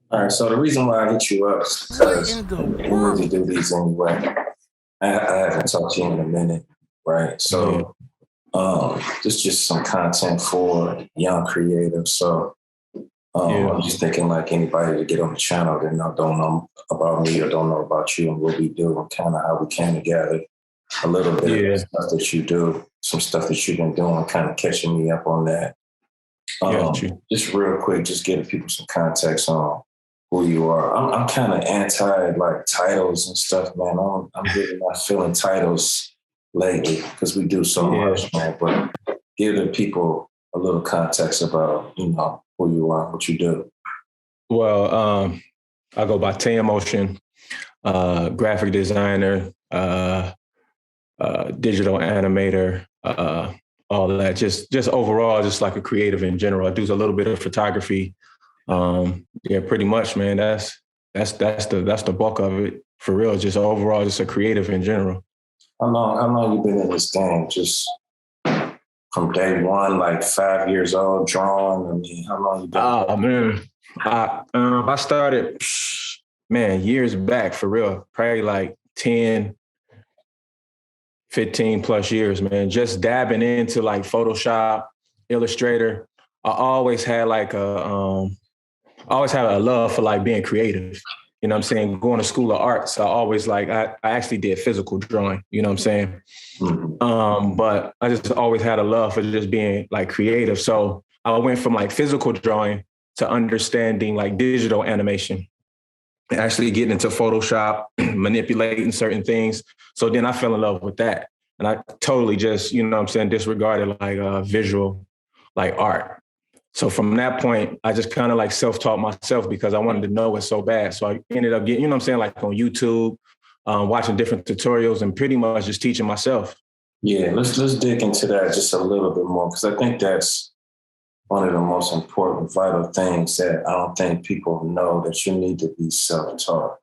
All right, so the reason why I hit you up is What because in the we need to world? do these anyway. I haven't talked to you in a minute, right? Yeah. So this is just some content for young creatives. So Yeah. I'm just thinking like anybody to get on the channel that don't know about me or don't know about you and what we do and kind of how we came together. A little bit of the Yeah. stuff that you do, some stuff that you've been doing, kind of catching me up on that. Got you. Just real quick, just giving people some context on who you are. I'm kind of anti like titles and stuff, man. I'm really not feeling titles lately because we do so Yeah. much, man. But give the people a little context about who you are, what you do. Well, I go by Taeinmotion, graphic designer, digital animator, all of that. Just overall, just like a creative in general. I do a little bit of photography. Yeah, pretty much, man. That's the bulk of it for real. Just overall, just a creative in general. How long you been in this game? Just from day one, like 5 years old, drawing. I mean, how long you been? Oh man, I started, man, years back for real. Probably like 10, 15 plus years, man. Just dabbing into like Photoshop, Illustrator. I always had like I always had a love for like being creative. You know what I'm saying? Going to school of arts, I always like I actually did physical drawing. You know what I'm saying? Mhm. But I just always had a love for just being like creative. So I went from like physical drawing to understanding like digital animation, actually getting into Photoshop, manipulating certain things. So then I fell in love with that. And I totally just, you know what I'm saying, disregarded like visual, like art. So from that point, I just kind of like self-taught myself because I wanted to know it so bad. So I ended up getting, you know what I'm saying, like on YouTube, watching different tutorials and pretty much just teaching myself. Yeah, let's dig into that just a little bit more because I think that's one of the most important, vital things that I don't think people know that you need to be self-taught.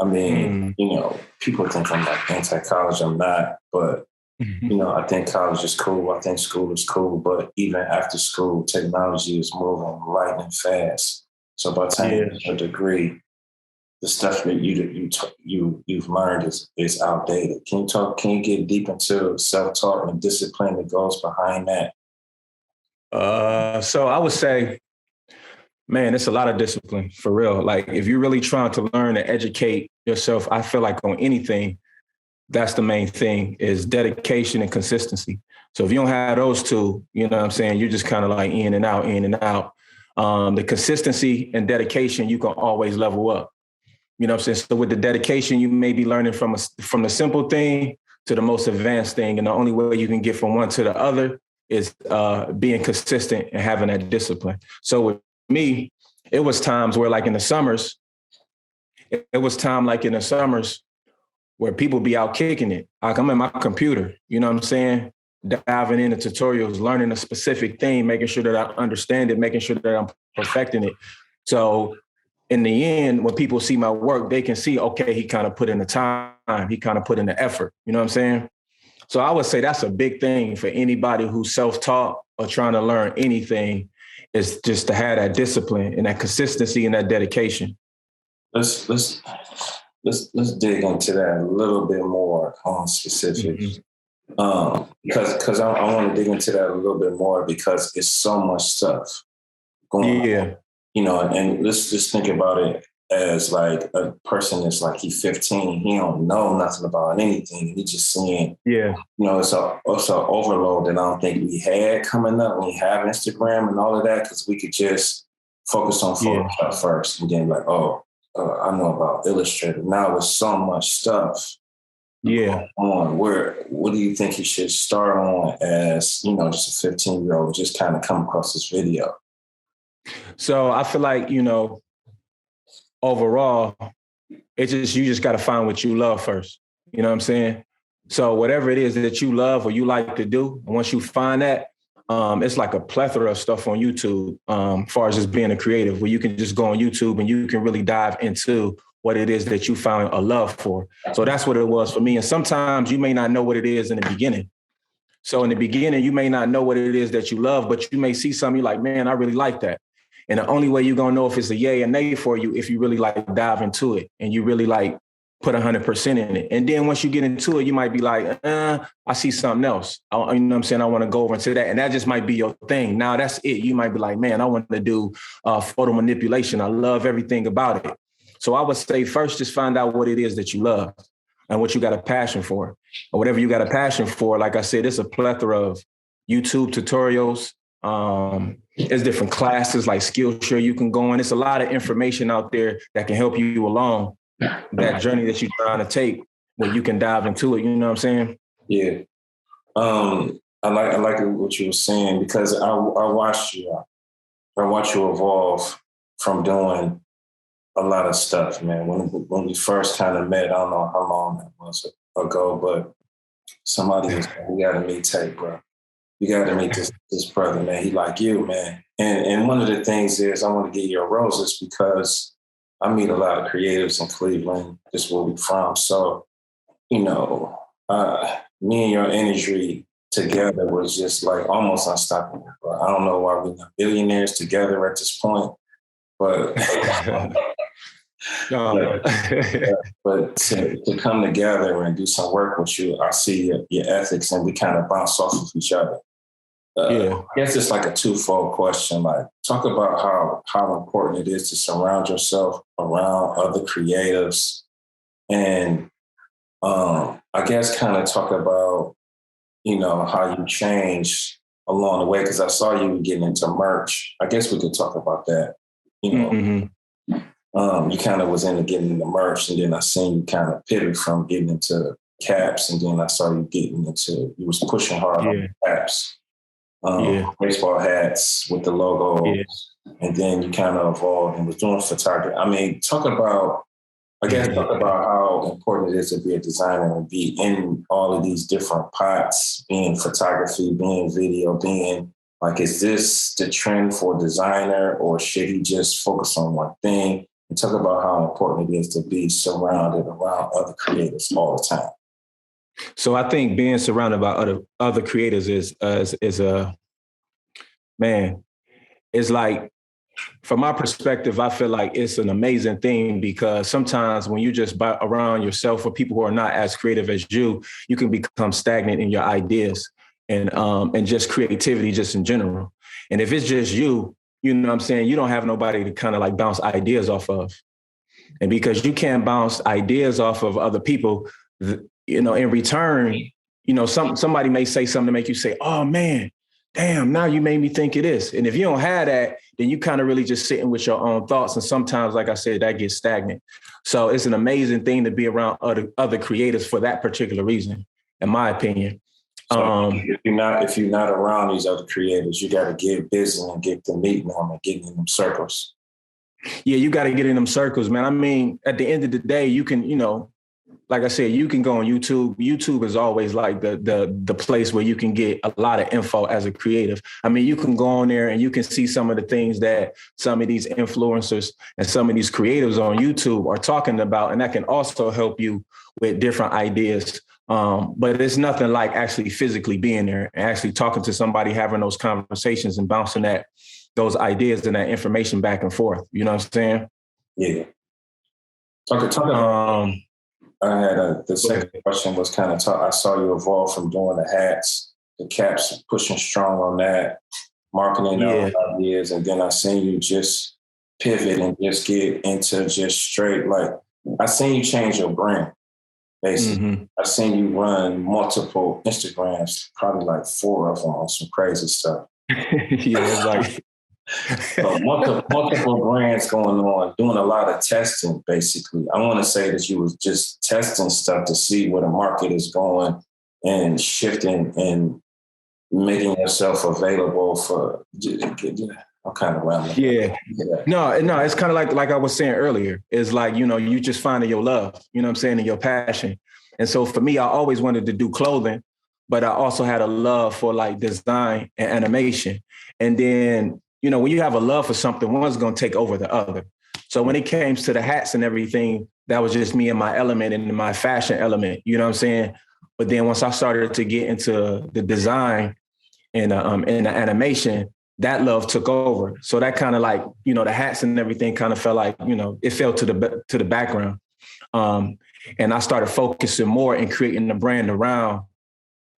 I mean, Mm. people think I'm like anti-college. I'm not, but I think college is cool. I think school is cool, but even after school, technology is moving lightning fast. So by the time you Yeah. get your degree, the stuff that you've learned is outdated. Can you talk? Can you get deep into self-taught and discipline that goes behind that? So I would say, man, it's a lot of discipline for real. Like if you're really trying to learn and educate yourself, I feel like on anything, that's the main thing is dedication and consistency. So if you don't have those two, you know what I'm saying, you're just kind of like in and out, in and out. The consistency and dedication, you can always level up. You know what I'm saying? So with the dedication, you may be learning from the simple thing to the most advanced thing. And the only way you can get from one to the other is being consistent and having that discipline. So with me, it was times where like in the summers, it was time like in the summers where people be out kicking it. Like I'm in my computer, you know what I'm saying? Diving into tutorials, learning a specific thing, making sure that I understand it, making sure that I'm perfecting it. So in the end, when people see my work, they can see, okay, he kind of put in the time, he kind of put in the effort. You know what I'm saying? So I would say that's a big thing for anybody who's self-taught or trying to learn anything is just to have that discipline and that consistency and that dedication. Let's let's let's dig into that a little bit more on specifics. Mm-hmm. Because I want to dig into that a little bit more because it's so much stuff going on, Yeah. and let's just think about it as like a person that's like he's 15, he don't know nothing about anything. And he's just seeing, Yeah. it's a overload that I don't think we had coming up when we have Instagram and all of that, because we could just focus on Yeah. Photoshop first and then like, I know about Illustrator. Now with so much stuff Yeah. on, what do you think you should start on as, just a 15-year-old just kind of come across this video? So I feel like, overall, you just got to find what you love first. You know what I'm saying? So whatever it is that you love or you like to do, once you find that, it's like a plethora of stuff on YouTube, as far as just being a creative, where you can just go on YouTube and you can really dive into what it is that you found a love for. So that's what it was for me. And sometimes you may not know what it is in the beginning. So in the beginning, you may not know what it is that you love, but you may see something you're like, man, I really like that. And the only way you're going to know if it's a yay or nay for you, if you really like dive into it and you really like put 100% in it. And then once you get into it, you might be like, I see something else. You know what I'm saying? I want to go over into that. And that just might be your thing. Now that's it. You might be like, man, I want to do photo manipulation. I love everything about it. So I would say first, just find out what it is that you love and what you got a passion for. Or whatever you got a passion for, like I said, it's a plethora of YouTube tutorials. There's different classes like Skillshare you can go on. It's a lot of information out there that can help you along that journey that you're trying to take, where you can dive into it. You know what I'm saying? Yeah. I like what you were saying, because I watched you evolve from doing a lot of stuff, man. When we first kind of met, I don't know how long that was ago, but somebody was like, "We got to meet Tay, bro. You got to meet this brother, man. He like you, man." And one of the things is I want to give you a roses because I meet a lot of creatives in Cleveland, just where we from. So, you know, me and your energy together was just like almost unstoppable. I don't know why we're not billionaires together at this point, but but to come together and do some work with you, I see your ethics and we kind of bounce off of each other. I guess it's like a twofold question. Like, talk about how important it is to surround yourself around other creatives, and I guess kind of talk about, you know, how you changed along the way. Because I saw you getting into merch. I guess we could talk about that. You know, you kind of was into getting into merch, and then I seen you kind of pivot from getting into caps, and then I saw you you was pushing hard on caps. Baseball hats with the logo, and then you kind of evolved and was doing photography. I mean, talk about how important it is to be a designer and be in all of these different pots, being photography, being video, being like, is this the trend for a designer, or should he just focus on one thing? And talk about how important it is to be surrounded around other creators all the time. So I think being surrounded by other creators is a, man, it's like, from my perspective, I feel like it's an amazing thing, because sometimes when you just around yourself or people who are not as creative as you can become stagnant in your ideas and just creativity just in general. And if it's just you know what I'm saying, you don't have nobody to kind of like bounce ideas off of. And because you can't bounce ideas off of other people, you know, in return, you know, somebody may say something to make you say, oh man, damn, now you made me think of this. And if you don't have that, then you kind of really just sitting with your own thoughts. And sometimes, like I said, that gets stagnant. So it's an amazing thing to be around other creators for that particular reason, in my opinion. So if you're not around these other creators, you got to get busy and get to meeting them and getting in them circles. Yeah, you got to get in them circles, man. I mean, at the end of the day, you can, you know, like I said, you can go on YouTube. YouTube is always like the place where you can get a lot of info as a creative. I mean, you can go on there and you can see some of the things that some of these influencers and some of these creatives on YouTube are talking about. And that can also help you with different ideas. But it's nothing like actually physically being there and actually talking to somebody, having those conversations and bouncing those ideas and that information back and forth. You know what I'm saying? Yeah. Talk about. I had the second question was kind of I saw you evolve from doing the hats, the caps, pushing strong on that, marketing ideas, and then I seen you just pivot and just get into just straight, like, I seen you change your brand, basically. Mm-hmm. I seen you run multiple Instagrams, probably like 4 of them on some crazy stuff. It's like... So multiple brands going on, doing a lot of testing, basically. I want to say that you was just testing stuff to see where the market is going and shifting and making yourself available for... I'm kind of rambling. Yeah. No, it's kind of like I was saying earlier. It's like, you know, you just finding your love, you know what I'm saying, and your passion. And so for me, I always wanted to do clothing, but I also had a love for like design and animation. And then, you know, when you have a love for something, one's going to take over the other. So when it came to the hats and everything, that was just me and my element and my fashion element, you know what I'm saying? But then once I started to get into the design and the animation, that love took over. So that kind of like, you know, the hats and everything kind of felt like, you know, it fell to the background. And I started focusing more and creating the brand around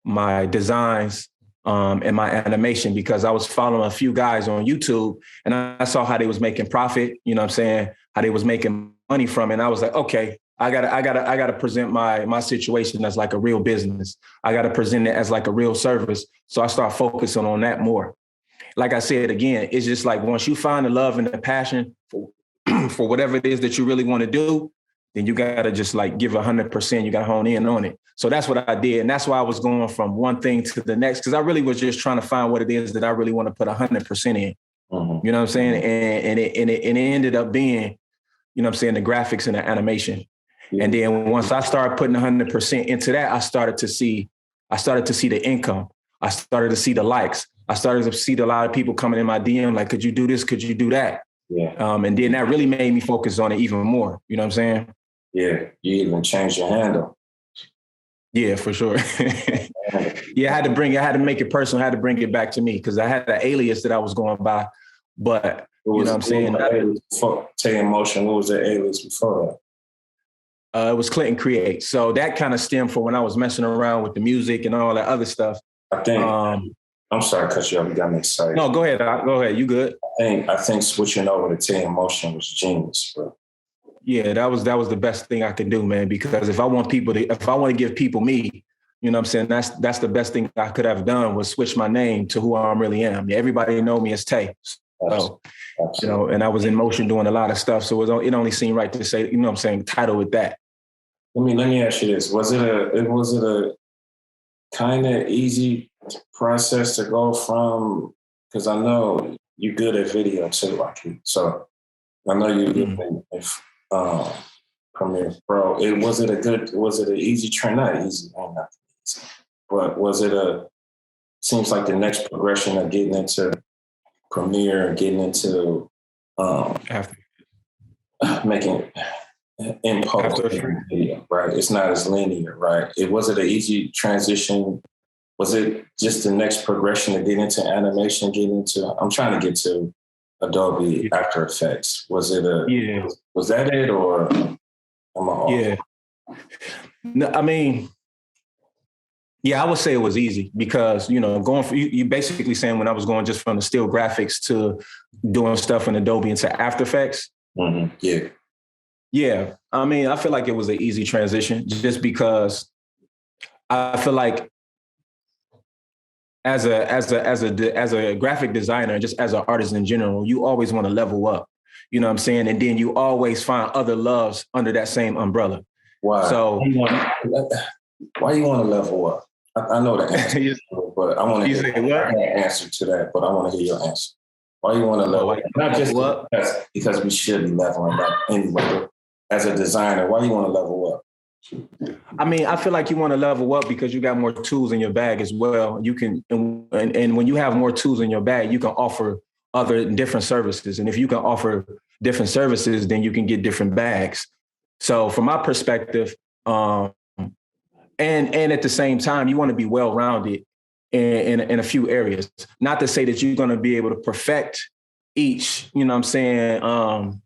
my designs and my animation, because I was following a few guys on YouTube and I saw how they was making profit, you know what I'm saying? How they was making money from it. And I was like, okay, I gotta present my situation as like a real business. I gotta present it as like a real service. So I start focusing on that more. Like I said, again, it's just like once you find the love and the passion for whatever it is that you really want to do, then you got to just like give 100%. You got to hone in on it. So that's what I did. And that's why I was going from one thing to the next, because I really was just trying to find what it is that I really want to put 100% in. You know what I'm saying? And it ended up being, you know what I'm saying, the graphics and the animation. And then once I started putting 100% into that, I started to see the income. I started to see the likes. I started to see a lot of people coming in my DM, like, could you do this? Could you do that? Yeah. And then that really made me focus on it even more. You know what I'm saying? Yeah. You even changed your handle. Yeah, for sure. Yeah, I had to make it personal. I had to bring it back to me because I had an alias that I was going by. But you know what I'm saying? Taeinmotion, what was the alias before that? It was Clinton Create. So that kind of stemmed from when I was messing around with the music and all that other stuff. I think, I'm sorry to cut you off. You got me excited. No, go ahead. Go ahead. You good? I think switching over to Taeinmotion was genius, bro. Yeah, that was the best thing I could do, man. Because if I want to give people me, you know what I'm saying? That's the best thing I could have done was switch my name to who I really am. Yeah, everybody know me as Tay. So, you know, and I was in motion doing a lot of stuff. So it only seemed right to say, you know what I'm saying, title with that. Let me ask you this. Was it a kind of easy process to go from, because I know you're good at video too, like so I know you Premiere Pro. Was it an easy trend? Not easy, not easy, but was it seems like the next progression of getting into Premiere and getting into making in post video, right? It's not as linear, right? Was it an easy transition? Was it just the next progression to get into animation, I'm trying to get to Adobe After Effects. Was that it, or am I off? Yeah. No, I mean, yeah, I would say it was easy because, you know, going for you basically saying when I was going just from the still graphics to doing stuff in Adobe into After Effects. Mm-hmm. Yeah. Yeah. I mean, I feel like it was an easy transition just because I feel like as a graphic designer, just as an artist in general, you always want to level up. You know what I'm saying? And then you always find other loves under that same umbrella. Why? So why you want to level up? I know the answer, but I want to hear an answer to that, but I want to hear your answer. Why you want to level up? Not just because we should be leveling up anyway. As a designer, why you want to level up? I mean, I feel like you want to level up because you got more tools in your bag as well. You can, and when you have more tools in your bag, you can offer other different services. And if you can offer different services, then you can get different bags. So from my perspective, and at the same time, you want to be well-rounded in a few areas. Not to say that you're going to be able to perfect each, you know what I'm saying,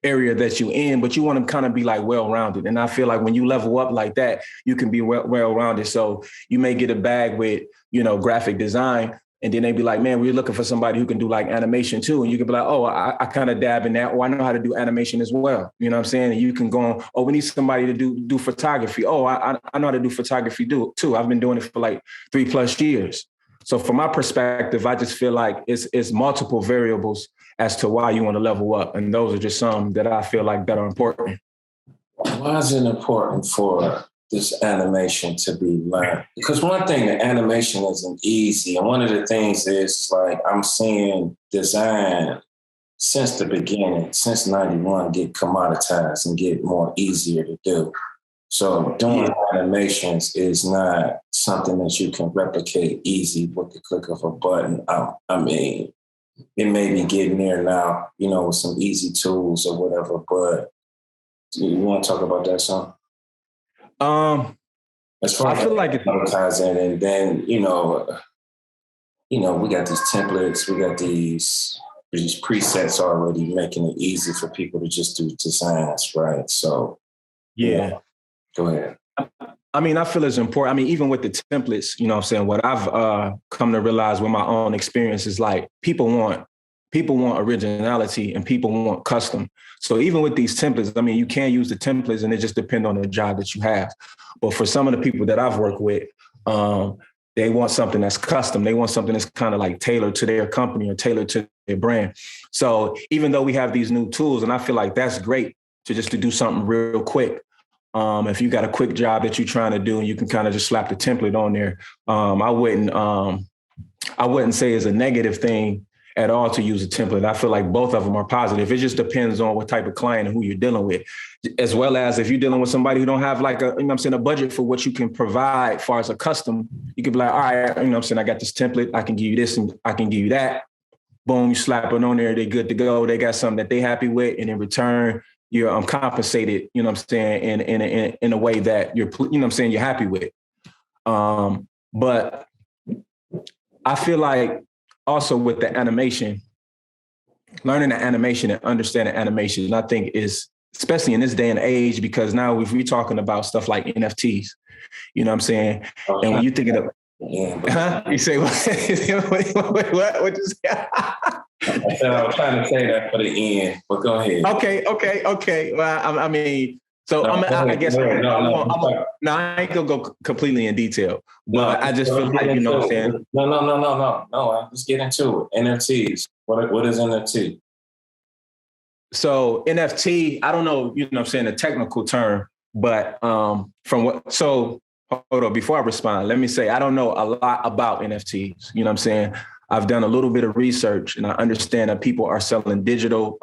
area that you in, but you want to kind of be like well-rounded. And I feel like when you level up like that, you can be well-rounded. So you may get a bag with, you know, graphic design, and then they be like, man, we're looking for somebody who can do like animation too. And you can be like, oh, I kind of dab in that, or I know how to do animation as well. You know what I'm saying? And you can go on, oh, we need somebody to do photography. Oh, I know how to do photography too. I've been doing it for like 3+ years. So from my perspective, I just feel like it's multiple variables as to why you want to level up. And those are just some that I feel like that are important. Why is it important for this animation to be learned? Because one thing, the animation isn't easy. And one of the things is like, I'm seeing design since the beginning, since 91, get commoditized and get more easier to do. So doing animations is not something that you can replicate easy with the click of a button. I mean, it may be getting there now, you know, with some easy tools or whatever, but you want to talk about that some? As far as I feel like advertising, and then, you know, we got these templates, we got these presets already, making it easy for people to just do designs, right? So, Yeah. Go ahead. I mean, I feel it's important. I mean, even with the templates, you know what I'm saying? What I've come to realize with my own experience is like people want originality and people want custom. So even with these templates, I mean, you can use the templates and it just depends on the job that you have. But for some of the people that I've worked with, they want something that's custom. They want something that's kind of like tailored to their company or tailored to their brand. So even though we have these new tools, and I feel like that's great to do something real quick. If you got a quick job that you're trying to do and you can kind of just slap the template on there, I wouldn't say it's a negative thing at all to use a template. I feel like both of them are positive. It just depends on what type of client and who you're dealing with, as well as if you're dealing with somebody who don't have like a budget for what you can provide as far as a custom. You could be like, all right, I got this template. I can give you this and I can give you that. Boom, you slap it on there. They're good to go. They got something that they're happy with. And in return, you're compensated, in a way that you're happy with. But I feel like also with the animation, learning the animation and understanding animation, I think is, especially in this day and age, because now if we're talking about stuff like NFTs, you know what I'm saying? Okay. And when you think of you say what? What you say? I said I was trying to say that for the end, but go ahead. Okay. Well, I mean, so I guess I ain't gonna go completely in detail, but I just feel like, what I'm saying? No, let's get into it. NFTs. What is NFT? So NFT, I don't know, the technical term, but hold on, before I respond, let me say, I don't know a lot about NFTs, you know what I'm saying? I've done a little bit of research and I understand that people are selling digital.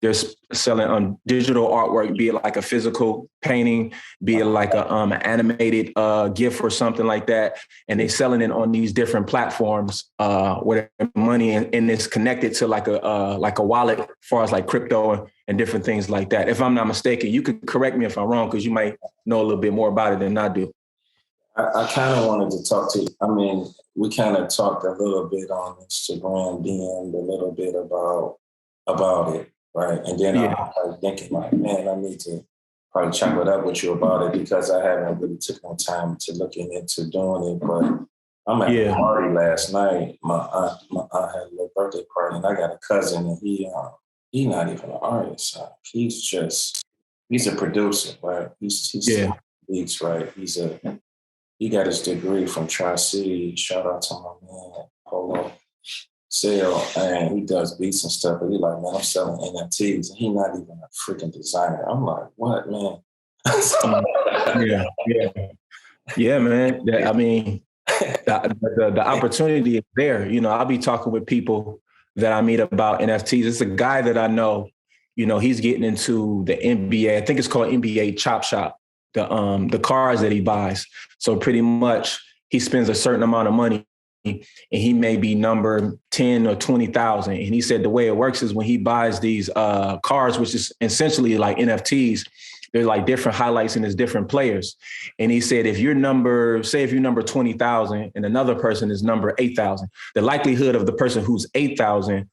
They're selling on digital artwork, be it like a physical painting, be it like an animated GIF or something like that. And they're selling it on these different platforms where money and it's connected to like a wallet as far as like crypto and different things like that. If I'm not mistaken, you could correct me if I'm wrong, because you might know a little bit more about it than I do. I kind of wanted to talk to you. I mean, we kind of talked a little bit on Instagram, DM'd a little bit about it, right? And then I was thinking like, man, I need to probably chop it up with you about it, because I haven't really taken time to looking into doing it. But I'm at a party last night. My aunt had a little birthday party, and I got a cousin, and he's not even an artist. He's a producer, right? He's beats, right? He got his degree from Tri-City. Shout out to my man, Polo Sale. And he does beats and stuff. But he's like, man, I'm selling NFTs. And he's not even a freaking designer. I'm like, what, man? Yeah, man. I mean, the opportunity is there. I'll be talking with people that I meet about NFTs. It's a guy that I know, he's getting into the NBA. I think it's called NBA Chop Shop. The cars that he buys. So pretty much he spends a certain amount of money and he may be number 10 or 20,000. And he said the way it works is when he buys these cars, which is essentially like NFTs, there's like different highlights and there's different players. And he said, if you're number 20,000 and another person is number 8,000, the likelihood of the person who's 8,000,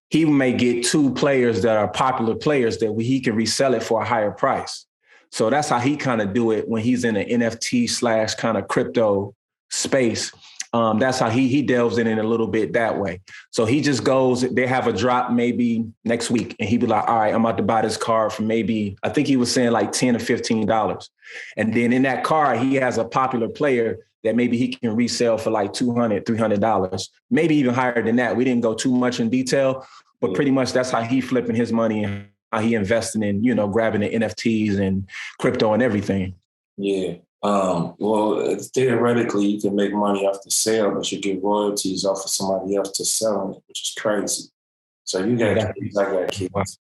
he may get two players that are popular players that he can resell it for a higher price. So that's how he kind of do it when he's in an NFT / kind of crypto space. That's how he delves in it a little bit that way. So he just goes, they have a drop maybe next week and he'd be like, all right, I'm about to buy this car for maybe, I think he was saying like $10 or $15. And then in that car, he has a popular player that maybe he can resell for like $200, $300, maybe even higher than that. We didn't go too much in detail, but pretty much that's how he flipping his money and how he investing in, grabbing the NFTs and crypto and everything. Yeah. Well, theoretically, you can make money off the sale, but you get royalties off of somebody else to selling it, which is crazy. So you got kids, I got kids.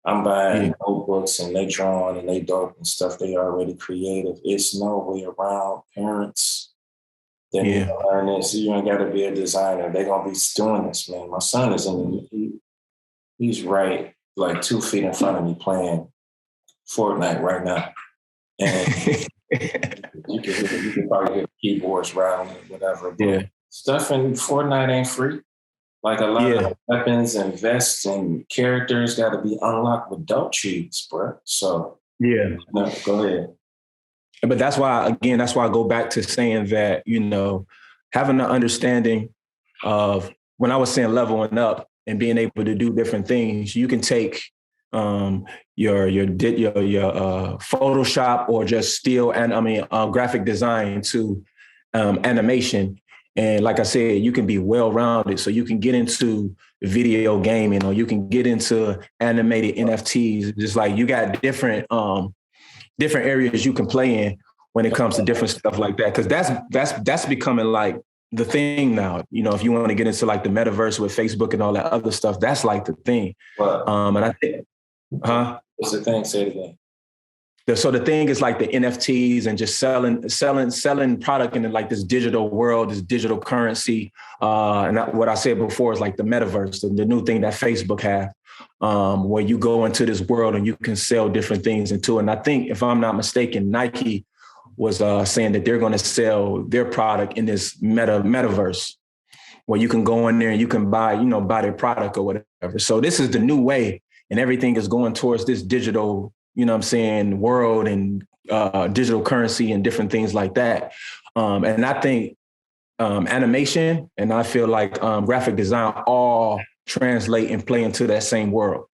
I'm buying notebooks and they drawing and they dope and stuff. They already creative. It's no way around. Parents, they need to learn this. You ain't got to be a designer. They're going to be doing this, man. My son is he's right like 2 feet in front of me playing Fortnite right now. And you can probably hear keyboards rattling, whatever. But stuff in Fortnite ain't free. Like a lot Yeah. of weapons and vests and characters got to be unlocked with dope cheats, bro. So Yeah. no, go ahead. But that's why, again, that's why I go back to saying that, having the understanding of when I was saying leveling up and being able to do different things, you can take your Photoshop or just still graphic design to animation. And like I said, you can be well-rounded. So you can get into video gaming or you can get into animated NFTs. Just like you got different areas you can play in when it comes to different stuff like that. Cause that's becoming like the thing now. If you want to get into like the metaverse with Facebook and all that other stuff, that's like the thing. What? And I think, What's the thing? Say it again. So the thing is like the NFTs and just selling product in like this digital world, this digital currency. What I said before is like the metaverse, the new thing that Facebook have, where you go into this world and you can sell different things into it. And I think, if I'm not mistaken, Nike was saying that they're going to sell their product in this metaverse, where you can go in there and you can buy their product or whatever. So this is the new way, and everything is going towards this digital, world and digital currency and different things like that. And I think animation and I feel like graphic design all translate and play into that same world.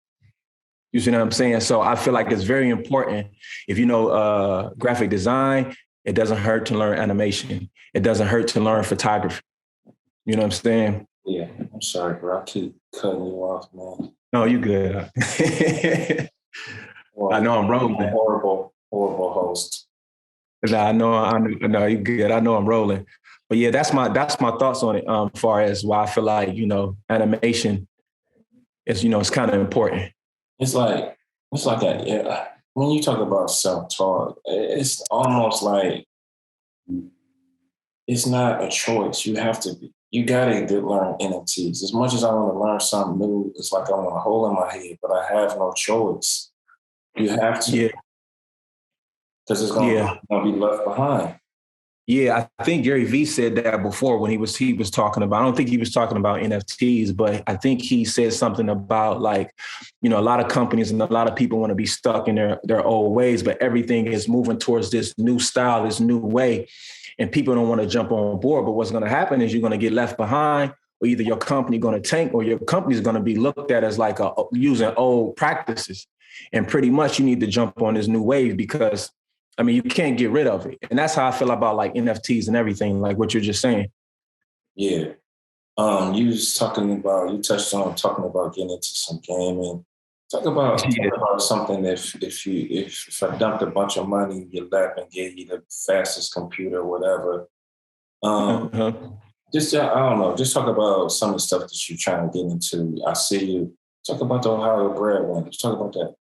You see what I'm saying? So I feel like it's very important. If you know graphic design, it doesn't hurt to learn animation. It doesn't hurt to learn photography. You know what I'm saying? Yeah, I'm sorry, bro. I keep cutting you off, man. No, you good. Well, I know I'm rolling. Horrible host. I know you good. I know I'm rolling. But yeah, that's my thoughts on it. As far as why I feel like, animation is, it's kind of important. It's like when you talk about self-taught, it's almost like it's not a choice. You gotta learn NFTs. As much as I want to learn something new, it's like I want a hole in my head, but I have no choice. You have to. Yeah. Because it's gonna be left behind. Yeah, I think Gary Vee said that before when he was talking about, I don't think he was talking about NFTs, but I think he said something about like, a lot of companies and a lot of people want to be stuck in their old ways, but everything is moving towards this new style, this new way. And people don't want to jump on board. But what's going to happen is you're going to get left behind, or either your company going to tank or your company is going to be looked at as like using old practices. And pretty much you need to jump on this new wave because you can't get rid of it. And that's how I feel about like NFTs and everything, like what you're just saying. Yeah. You touched on talking about getting into some gaming. Talk about something if I dumped a bunch of money in your lap and gave you the fastest computer or whatever. Just I don't know, just talk about some of the stuff that you're trying to get into. I see you. Talk about the Ohio breadwinners. Talk about that.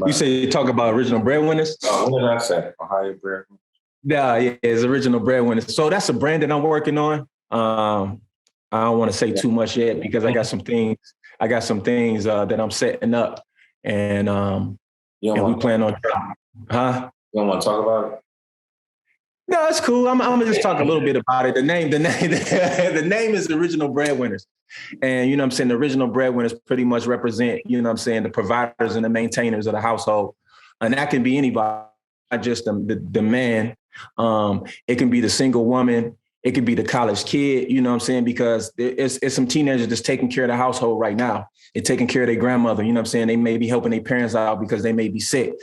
You say talk about original breadwinners? What did I say? Ohio breadwinners. Yeah, it's original breadwinners. So that's a brand that I'm working on. I don't want to say too much yet because I got some things that I'm setting up, and we plan on. Huh? You don't want to talk about it? No, it's cool. I'm gonna just talk a little bit about it. The name is Original Breadwinners. And what I'm saying, the original breadwinners pretty much represent, the providers and the maintainers of the household. And that can be anybody, not just the man. It can be the single woman. It could be the college kid, because it's some teenagers that's taking care of the household right now. They're taking care of their grandmother, They may be helping their parents out because they may be sick.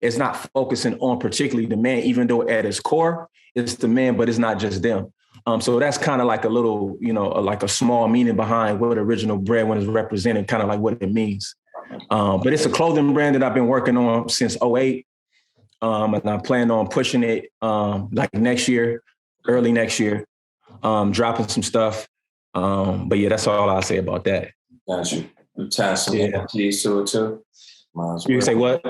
It's not focusing on particularly the man, even though at its core, it's the man, but it's not just them. So that's kind of like a little, like a small meaning behind what original breadwinners represented, kind of like what it means. But it's a clothing brand that I've been working on since 2008. And I plan on pushing it like early next year, dropping some stuff. But yeah, that's all I'll say about that. Got you. You tie some NFTs to it too? You say what?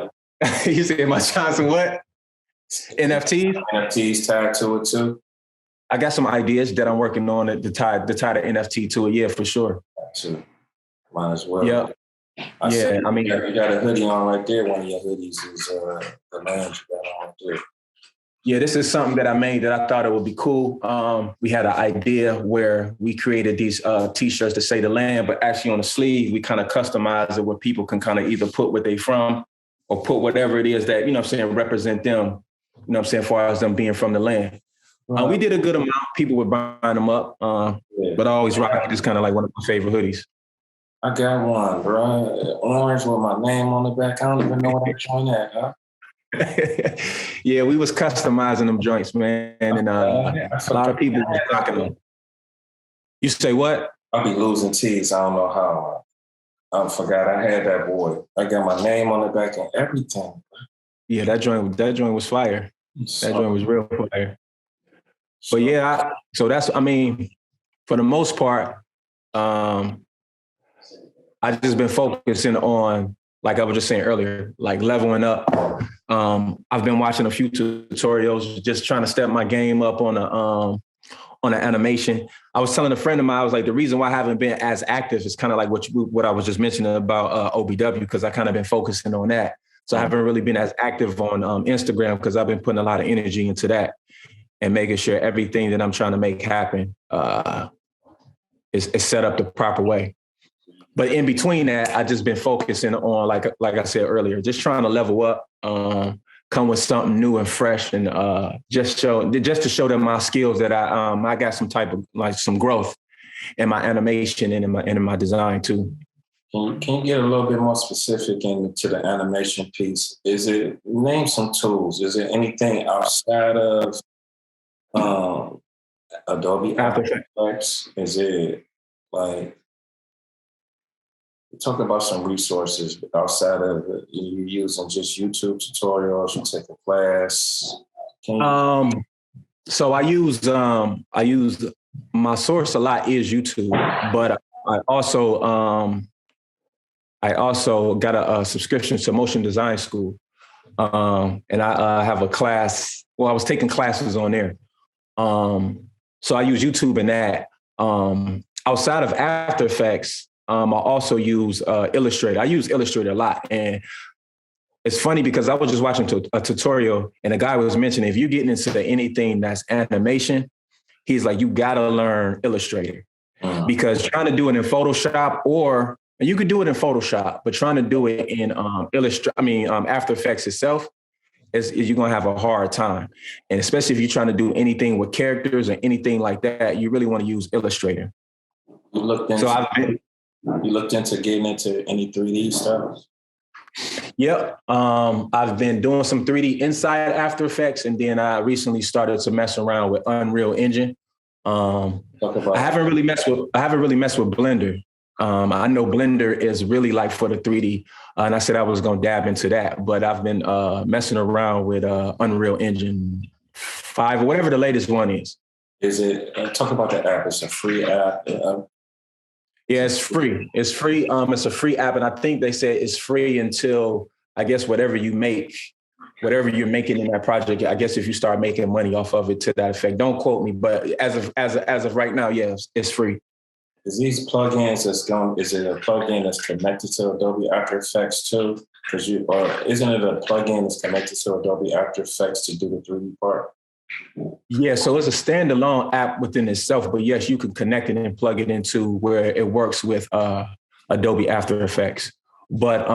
You say my Johnson what? NFTs? NFTs tied to it too? I got some ideas that I'm working on to tie the NFT to it. Yeah, for sure. Too. Might as well. Yeah. You got a hoodie on right there. One of your hoodies is the land you got on right there. Yeah, this is something that I made that I thought it would be cool. We had an idea where we created these T-shirts to say the land, but actually on the sleeve, we kind of customize it where people can kind of either put where they from or put whatever it is that, represent them, as far as them being from the land. We did a good amount. People were buying them up, but I always rock it. It's kind of like one of my favorite hoodies. I got one, bro. Orange with my name on the back. I don't even know what I'm trying at, huh? Yeah, we was customizing them joints, man, and a lot of people was rocking them. You say what? I'll be losing tees. I don't know how. I forgot I had that boy. I got my name on the back and everything. Yeah, that joint was fire. That joint was real fire. But yeah, so that's, for the most part, I just been focusing on, like I was just saying earlier, like leveling up. I've been watching a few tutorials, just trying to step my game up on the animation. I was telling a friend of mine, I was like, the reason why I haven't been as active is kind of like what I was just mentioning about OBW, because I kind of been focusing on that. So I haven't really been as active on Instagram because I've been putting a lot of energy into that and making sure everything that I'm trying to make happen is set up the proper way. But in between that, I just been focusing on, like I said earlier, just trying to level up, come with something new and fresh, and just to show them my skills that I got some type of some growth in my animation and in my design too. Can you get a little bit more specific into the animation piece? Name some tools? Is there anything outside of Adobe After Effects? Is it like, talk about some resources outside of you using just YouTube tutorials, you take a class? So I use my source a lot is YouTube, but I also got a subscription to Motion Design School, and I have a class. Well, I was taking classes on there, so I use YouTube in that. Outside of After Effects, I also use Illustrator. I use Illustrator a lot. And it's funny because I was just watching a tutorial and a guy was mentioning, if you're getting into anything that's animation, he's like, you got to learn Illustrator. Because trying to do it in Photoshop, and you could do it in Photoshop, but trying to do it in After Effects itself, you're going to have a hard time. And especially if you're trying to do anything with characters or anything like that, you really want to use Illustrator. You looked into getting into any 3D stuff? Yep. I've been doing some 3D inside After Effects, and then I recently started to mess around with Unreal Engine. I haven't really messed with Blender. I know Blender is really like for the 3D, and I said I was going to dab into that, but I've been messing around with Unreal Engine 5 or whatever the latest one is. Is it, talk about the app, it's a free app? Yeah, it's free. It's free. It's a free app, and I think they said it's free until, I guess, whatever you're making in that project. I guess if you start making money off of it to that effect. Don't quote me, but as of right now, yes, it's free. Is these plugins is it a plugin that's connected to Adobe After Effects too? Isn't it a plugin that's connected to Adobe After Effects to do the 3D part? Yeah, so it's a standalone app within itself, but yes, you can connect it and plug it into where it works with Adobe After Effects. But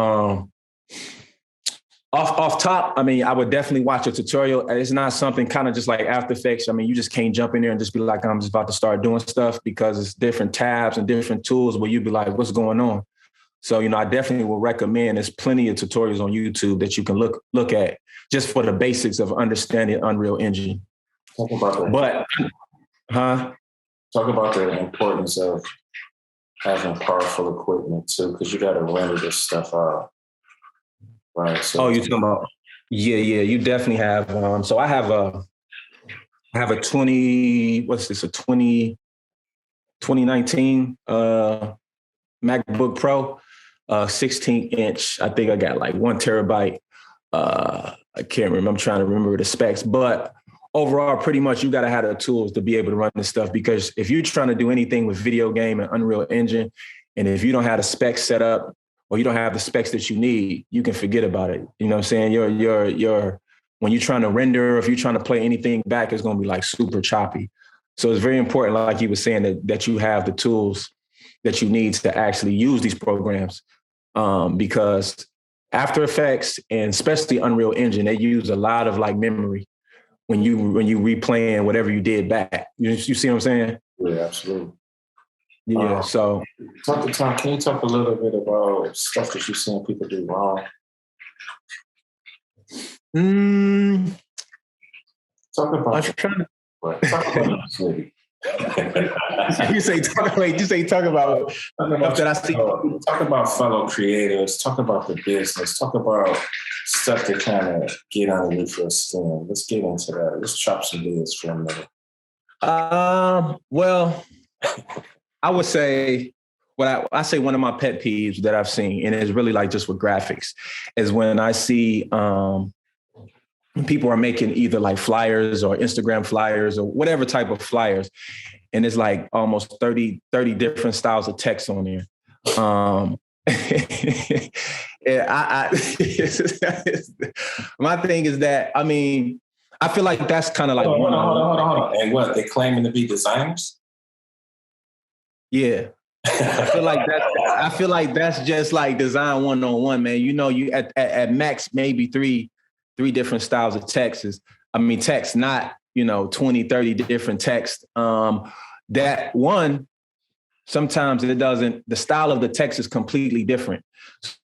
off top, I would definitely watch a tutorial. It's not something kind of just like After Effects. You just can't jump in there and just be like, I'm just about to start doing stuff, because it's different tabs and different tools where you'd be like, what's going on? So, I definitely will recommend, there's plenty of tutorials on YouTube that you can look at just for the basics of understanding Unreal Engine. Talk about the importance of having powerful equipment too, because you got to render this stuff out. Right. So you're talking about, yeah, you definitely have. So I have a 2019 MacBook Pro, 16-inch. I think I got like 1 terabyte. I can't remember. I'm trying to remember the specs, but overall, pretty much you got to have the tools to be able to run this stuff, because if you're trying to do anything with video game and Unreal Engine, and if you don't have the specs set up or you don't have the specs that you need, you can forget about it. You know what I'm saying? Your when you're trying to render, or if you're trying to play anything back, it's going to be like super choppy. So it's very important, like you were saying, that you have the tools that you need to actually use these programs, because After Effects and especially Unreal Engine, they use a lot of like memory when you replaying whatever you did back. You see what I'm saying? Yeah, absolutely. Yeah. So can you talk a little bit about stuff that you've seen people do wrong? Talk about. I'm trying to. Talk about you say talk about stuff that I see. Talk about fellow creators. Talk about the business. Talk about stuff that kind of get underneath your skin. Let's get into that. Let's chop some heads for a minute. Well, I would say I say one of my pet peeves that I've seen, and it's really like just with graphics, is when I see people are making either like flyers or Instagram flyers or whatever type of flyers, and it's like almost 30 different styles of text on there. My thing is that, I mean, I feel like that's kind of like hold on. And what, they claiming to be designers? Yeah. I feel like that's just like design 101, man. You know, you at max maybe three different styles of text, not, 20, 30 different text. That one, sometimes the style of the text is completely different.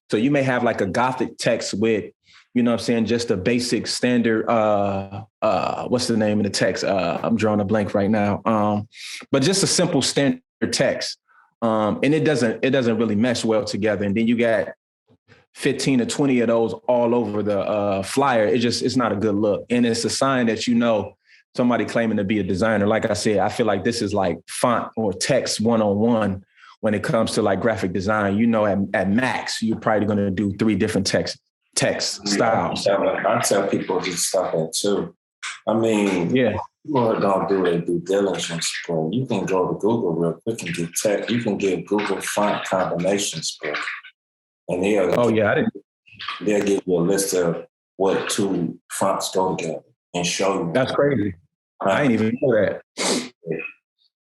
So you may have like a Gothic text with, just a basic standard, what's the name of the text? I'm drawing a blank right now. But just a simple standard text. And it doesn't really mesh well together. And then you got 15 to 20 of those all over the flyer. It's not a good look. And it's a sign that, somebody claiming to be a designer. Like I said, I feel like this is like font or text 101 when it comes to like graphic design. At max, you're probably going to do 3 different text styles. I tell people to stop that too. I mean, yeah. People don't do their due diligence, bro. You can go to Google real quick and get tech. You can get Google font combinations, bro. And they'll give you a list of what 2 fonts go together and show you. That's crazy. I ain't even know that.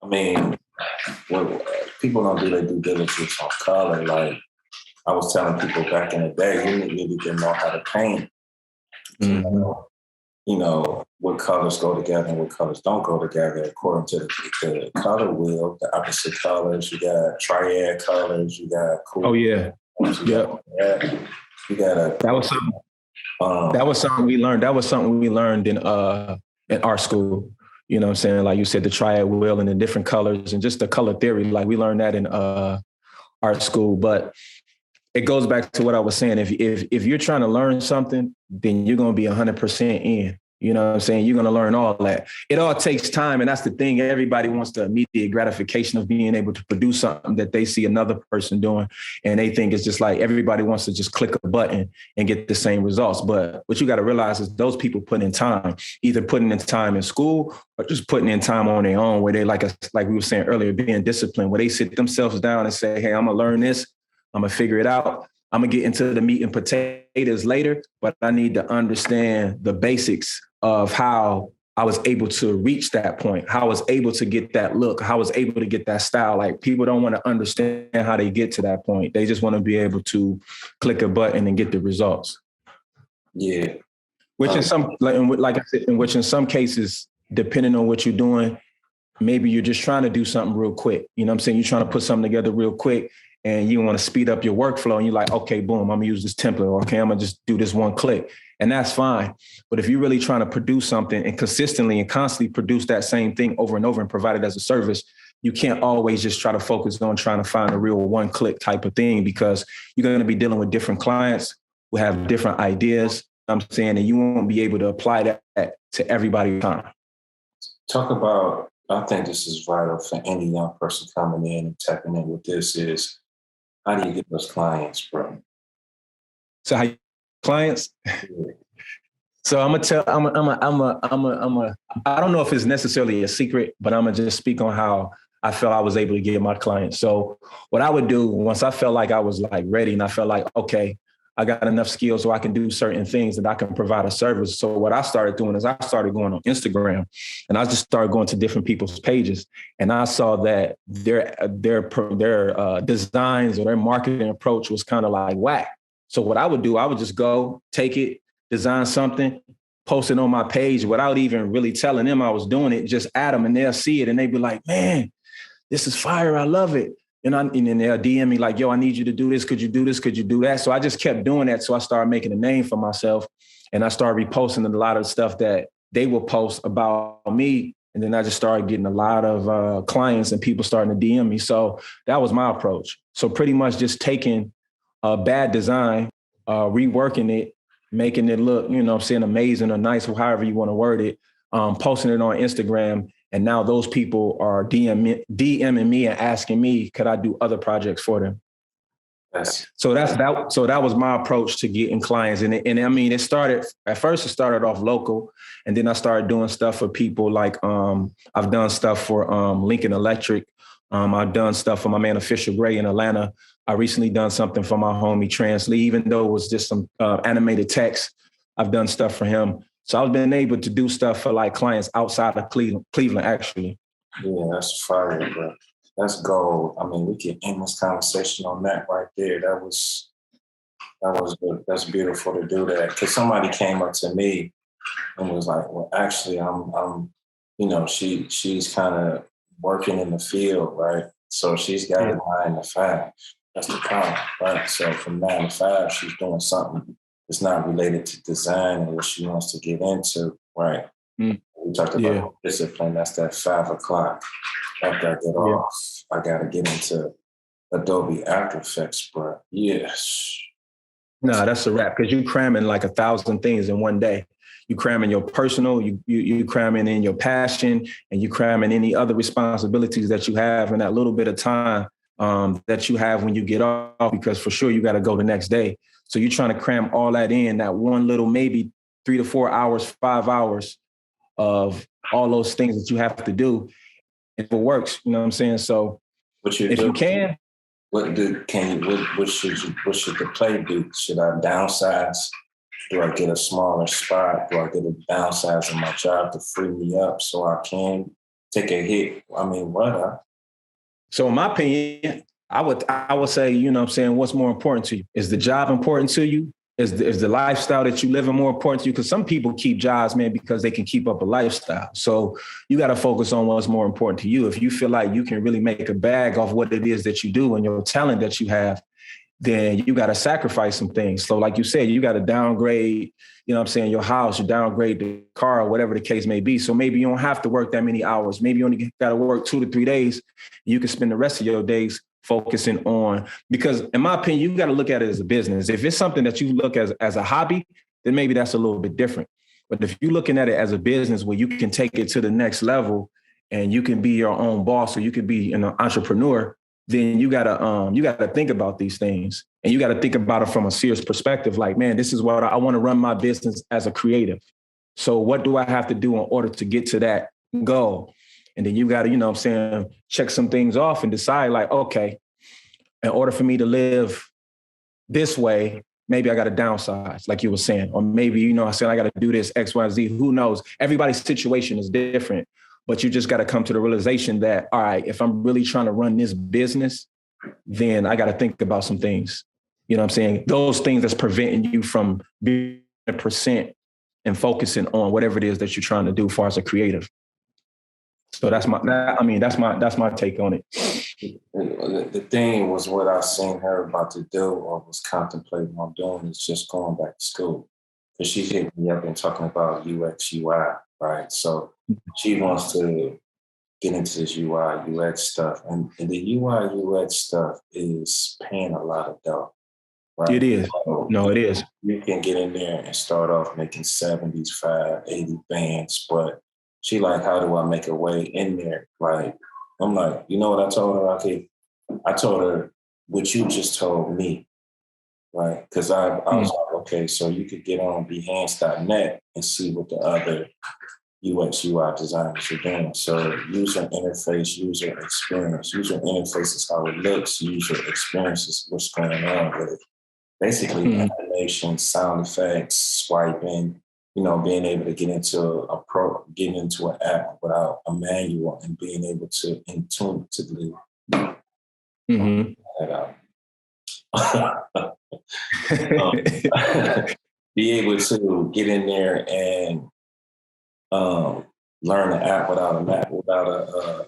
I mean, people don't do their due diligence on color. Like I was telling people back in the day, you needed to know how to paint. Mm-hmm. What colors go together and what colors don't go together according to the color wheel, the opposite colors. You got triad colors. You got cool. Oh yeah. Yeah. You got that was something we learned. That was something we learned in art school. You know what I'm saying? Like you said, the triad wheel and the different colors and just the color theory. Like we learned that in art school. But it goes back to what I was saying. If you're trying to learn something, then you're going to be 100% in. You know what I'm saying? You're going to learn all that. It all takes time. And that's the thing. Everybody wants the immediate gratification of being able to produce something that they see another person doing. And they think it's just like everybody wants to just click a button and get the same results. But what you got to realize is those people put in time, either putting in time in school or just putting in time on their own, where they, like we were saying earlier, being disciplined, where they sit themselves down and say, hey, I'm going to learn this. I'm going to figure it out. I'm going to get into the meat and potatoes later, but I need to understand the basics of how I was able to reach that point, how I was able to get that look, how I was able to get that style. Like people don't want to understand how they get to that point. They just want to be able to click a button and get the results. Yeah. Which in some, like I said, which in some cases, depending on what you're doing, maybe you're just trying to do something real quick. You know what I'm saying? You're trying to put something together real quick and you want to speed up your workflow and you're like, okay, boom, I'm gonna use this template, or okay, I'm gonna just do this one click. And that's fine. But if you're really trying to produce something and consistently and constantly produce that same thing over and over and provide it as a service, you can't always just try to focus on trying to find a real one-click type of thing, because you're going to be dealing with different clients who have different ideas. I'm saying, and you won't be able to apply that to everybody's time. Talk about, I think this is vital for any young person coming in and tapping in with this, is how do you get those clients, bro? So how clients? So I'm gonna tell. I don't know if it's necessarily a secret, but I'm gonna just speak on how I felt I was able to get my clients. So what I would do once I felt like I was like ready and I felt like, okay, I got enough skills so I can do certain things and I can provide a service. So what I started doing is I started going on Instagram and I just started going to different people's pages. And I saw that their designs or their marketing approach was kind of like whack. So what I would do, I would just go take it, design something, post it on my page without even really telling them I was doing it, just add them and they'll see it. And they'd be like, man, this is fire. I love it. And then they'll DM me like, yo, I need you to do this. Could you do this? Could you do that? So I just kept doing that. So I started making a name for myself and I started reposting a lot of stuff that they will post about me. And then I just started getting a lot of clients and people starting to DM me. So that was my approach. So pretty much just taking a bad design, reworking it, making it look, you know, saying amazing or nice, or however you want to word it, posting it on Instagram. And now those people are DMing me and asking me, could I do other projects for them? Yes. So that was my approach to getting clients. And I mean, it started off local. And then I started doing stuff for people like, I've done stuff for Lincoln Electric. I've done stuff for my man, Official Gray in Atlanta. I recently done something for my homie Translee, even though it was just some animated text. I've done stuff for him. So I've been able to do stuff for like clients outside of Cleveland, actually. Yeah, that's fire, bro. That's gold. I mean, we can end this conversation on that right there. That was good. That's beautiful to do that. Because somebody came up to me and was like, well, actually, I'm you know, she's kind of working in the field, right? So she's got a 9 to 5. That's the problem, right? So from 9 to 5, she's doing something that's not related to design and what she wants to get into, right? We talked about discipline. That's that 5 o'clock. After I get off, I got to get into Adobe After Effects, bro. Yes. No, that's a wrap because you cramming like 1,000 things in one day. You cramming your personal, you cramming in your passion, and you cramming any other responsibilities that you have in that little bit of time that you have when you get off, because for sure you got to go the next day. So you're trying to cram all that in that one little, maybe 3 to 4 hours, 5 hours of all those things that you have to do. If it works, you know what I'm saying? So if you can. What should the play do? Should I downsize? Do I get a smaller spot? Do I get a downsize in my job to free me up so I can take a hit? I mean, what? So in my opinion, I would say, you know what I'm saying, what's more important to you? Is the job important to you? Is the lifestyle that you live in more important to you? Because some people keep jobs, man, because they can keep up a lifestyle. So you got to focus on what's more important to you. If you feel like you can really make a bag off what it is that you do and your talent that you have, then you got to sacrifice some things. So like you said, you got to downgrade, you know what I'm saying, your house, you downgrade the car, or whatever the case may be. So maybe you don't have to work that many hours. Maybe you only got to work 2 to 3 days. You can spend the rest of your days focusing on, because in my opinion, you got to look at it as a business. If it's something that you look as a hobby, then maybe that's a little bit different. But if you're looking at it as a business where you can take it to the next level and you can be your own boss, or you could be an entrepreneur, then you gotta think about these things, and you gotta think about it from a serious perspective. Like, man, this is what I want to run my business as a creative. So what do I have to do in order to get to that goal? And then you got to, you know what I'm saying, check some things off and decide like, okay, in order for me to live this way, maybe I got to downsize, like you were saying, or maybe, you know, I said, I got to do this X, Y, Z. Who knows? Everybody's situation is different, but you just got to come to the realization that, all right, if I'm really trying to run this business, then I got to think about some things. You know what I'm saying? Those things that's preventing you from being 100% and focusing on whatever it is that you're trying to do as far as a creative. So that's my take on it. The thing was what I seen her about to do or was contemplating on doing is just going back to school. Because she hit me up and talking about UX, UI, right? So she wants to get into this UI, UX stuff. And the UI, UX stuff is paying a lot of dough. Right? It is. So no, it is. You can get in there and start off making 75, 80 bands, but she like, how do I make a way in there? Like, I'm like, you know what I told her? Okay, I told her what you just told me, right? Because I was like, okay, so you could get on Behance.net and see what the other UX, UI designers are doing. So user interface, user experience. User interface is how it looks. User experience is what's going on with it. basically animation, sound effects, swiping, being able to get into an app without a manual and being able to intuitively that out. Be able to get in there and learn the app without a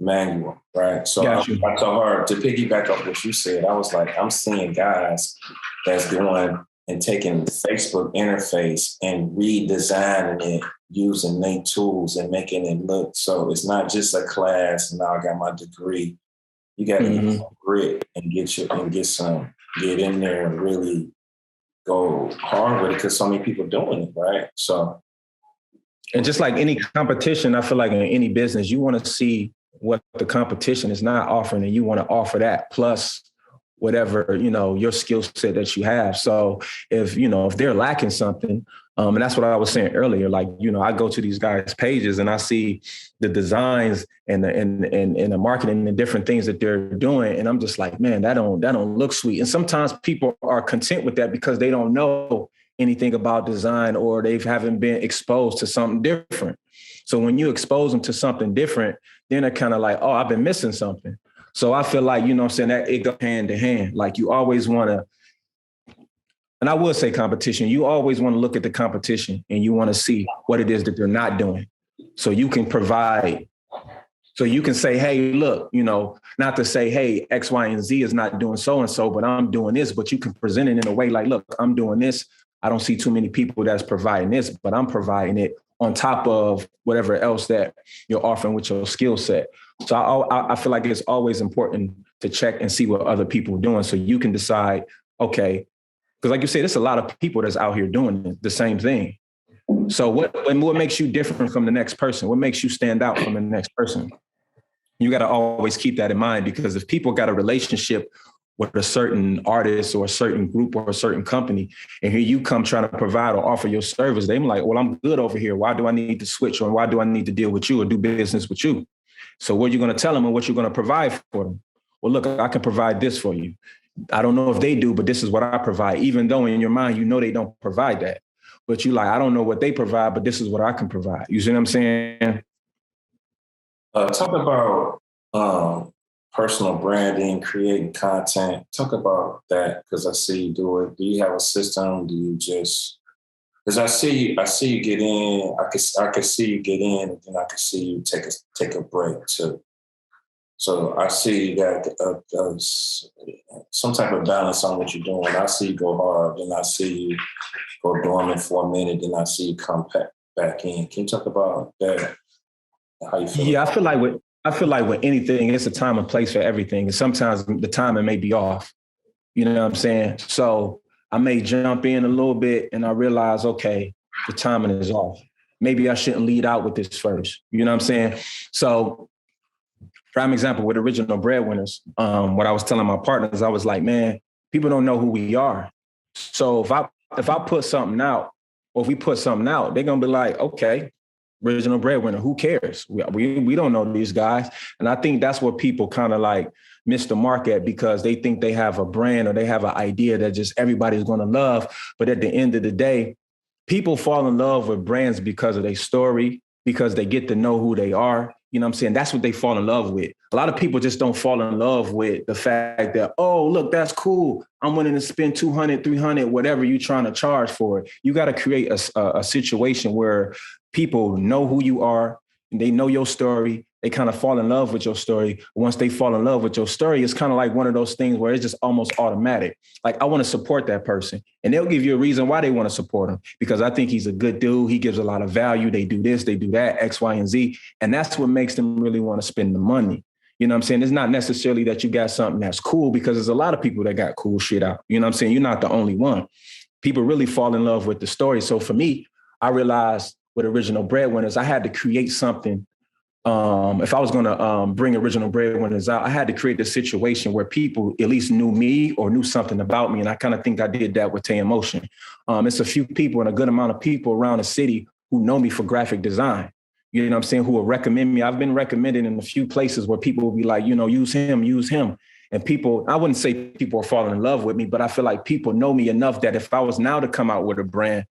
manual, right? So I told her to piggyback off what you said. I was like, I'm seeing guys that's going and taking the Facebook interface and redesigning it using their tools and making it look so it's not just a class and now I got my degree. You got to get some grit and get in there and really go hard with it because so many people doing it, right? So, and just like any competition, I feel like in any business, you want to see what the competition is not offering, and you want to offer that plus whatever, your skill set that you have. So if they're lacking something, and that's what I was saying earlier, like, I go to these guys' pages and I see the designs and the marketing and the different things that they're doing. And I'm just like, man, that don't look sweet. And sometimes people are content with that because they don't know anything about design or they haven't been exposed to something different. So when you expose them to something different, then they're kind of like, oh, I've been missing something. So I feel like, that it goes hand to hand. Like you always want to, and I will say competition, you always want to look at the competition and you want to see what it is that they're not doing. So you can provide, so you can say, hey, look, not to say, hey, X, Y, and Z is not doing so-and-so, but I'm doing this, but you can present it in a way like, look, I'm doing this. I don't see too many people that's providing this, but I'm providing it on top of whatever else that you're offering with your skill set. So I feel like it's always important to check and see what other people are doing so you can decide, okay, because like you said, there's a lot of people that's out here doing the same thing. So what makes you different from the next person? What makes you stand out from the next person? You got to always keep that in mind, because if people got a relationship with a certain artist or a certain group or a certain company, and here you come trying to provide or offer your service, they're like, well, I'm good over here. Why do I need to switch, or why do I need to deal with you or do business with you? So what you're going to tell them and what you're going to provide for them? Well, look, I can provide this for you. I don't know if they do, but this is what I provide, even though in your mind, they don't provide that. But you like, I don't know what they provide, but this is what I can provide. You see what I'm saying? Talk about personal branding, creating content. Talk about that, because I see you do it. Do you have a system? Do you just... Because I see you get in. I can see you get in, and then I can see you take a break too. So I see you got some type of balance on what you're doing. I see you go hard, then I see you go dormant for a minute, then I see you come back in. Can you talk about that? How you feel? Yeah, I feel like with anything, it's a time and place for everything. And sometimes the timing may be off. You know what I'm saying? So I may jump in a little bit and I realize, okay, the timing is off. Maybe I shouldn't lead out with this first. You know what I'm saying? So prime example with Original Breadwinners, what I was telling my partners, I was like, man, people don't know who we are. So if I put something out, or if we put something out, they're going to be like, okay, Original Breadwinner, who cares? We don't know these guys. And I think that's what people kind of like miss the mark at, because they think they have a brand or they have an idea that just everybody's going to love. But at the end of the day, people fall in love with brands because of their story, because they get to know who they are. You know what I'm saying? That's what they fall in love with. A lot of people just don't fall in love with the fact that, oh, look, that's cool. I'm willing to spend $200, $300, whatever you're trying to charge for it. You got to create a situation where people know who you are, and they know your story. They kind of fall in love with your story. Once they fall in love with your story, it's kind of like one of those things where it's just almost automatic. Like, I want to support that person. And they'll give you a reason why they want to support him, because I think he's a good dude. He gives a lot of value. They do this, they do that, X, Y, and Z. And that's what makes them really want to spend the money. You know what I'm saying? It's not necessarily that you got something that's cool, because there's a lot of people that got cool shit out. You know what I'm saying? You're not the only one. People really fall in love with the story. So for me, I realized with Original Breadwinners, I had to create something. If I was going to bring Original Breadwinners out, I had to create a situation where people at least knew me or knew something about me. And I kind of think I did that with Taeinmotion. It's a few people and a good amount of people around the city who know me for graphic design. You know what I'm saying? Who will recommend me. I've been recommended in a few places where people will be like, use him. And people, I wouldn't say people are falling in love with me, but I feel like people know me enough that if I was now to come out with a brand,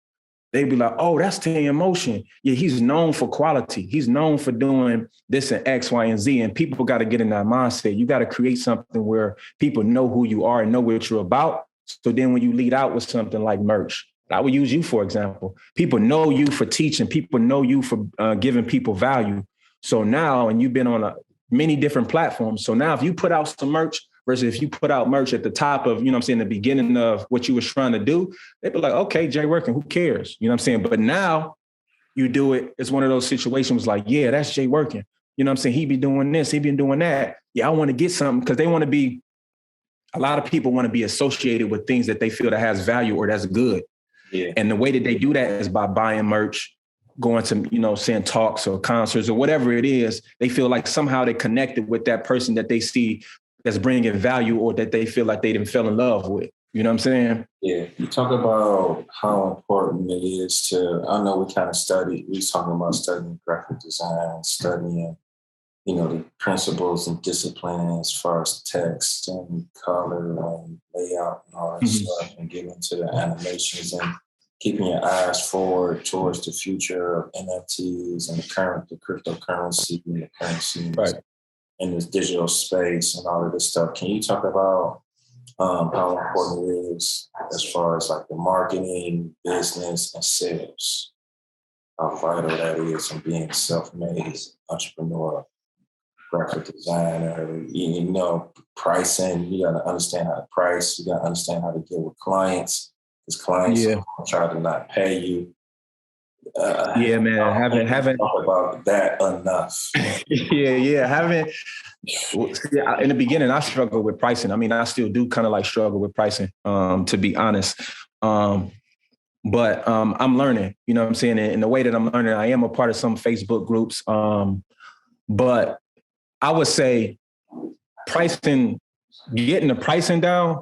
they'd be like, oh, that's Taeinmotion. Yeah, he's known for quality. He's known for doing this and X, Y, and Z. And people got to get in that mindset. You got to create something where people know who you are and know what you're about. So then when you lead out with something like merch, I would use you, for example. People know you for teaching. People know you for giving people value. So now, and you've been on many different platforms. So now if you put out some merch versus if you put out merch at the top of, the beginning of what you was trying to do, they'd be like, okay, Jay Working, who cares? You know what I'm saying? But now you do it. It's one of those situations like, yeah, that's Jay Working. You know what I'm saying? He be doing this, he been doing that. Yeah, I want to get something because they want to be, a lot of people want to be associated with things that they feel that has value or that's good. Yeah. And the way that they do that is by buying merch, going to, saying talks or concerts or whatever it is. They feel like somehow they connected with that person that they see that's bringing value or that they feel like they didn't fell in love with. You know what I'm saying? Yeah. You talk about how important it is I know we was talking about studying graphic design, studying, the principles and discipline as far as text and color and layout and all that stuff, and getting into the animations and keeping your eyes forward towards the future of NFTs and the cryptocurrency and the currency in this digital space and all of this stuff. Can you talk about how important it is as far as like the marketing, business, and sales? How vital that is in being a self-made entrepreneur, graphic designer, pricing. You got to understand how to price. You got to understand how to deal with clients. Because clients try to not pay you. Yeah, man. Haven't talked about that enough. Haven't. In the beginning, I struggled with pricing. I mean, I still do kind of like struggle with pricing, to be honest. But I'm learning. You know what I'm saying? And the way that I'm learning, I am a part of some Facebook groups. But I would say pricing, getting the pricing down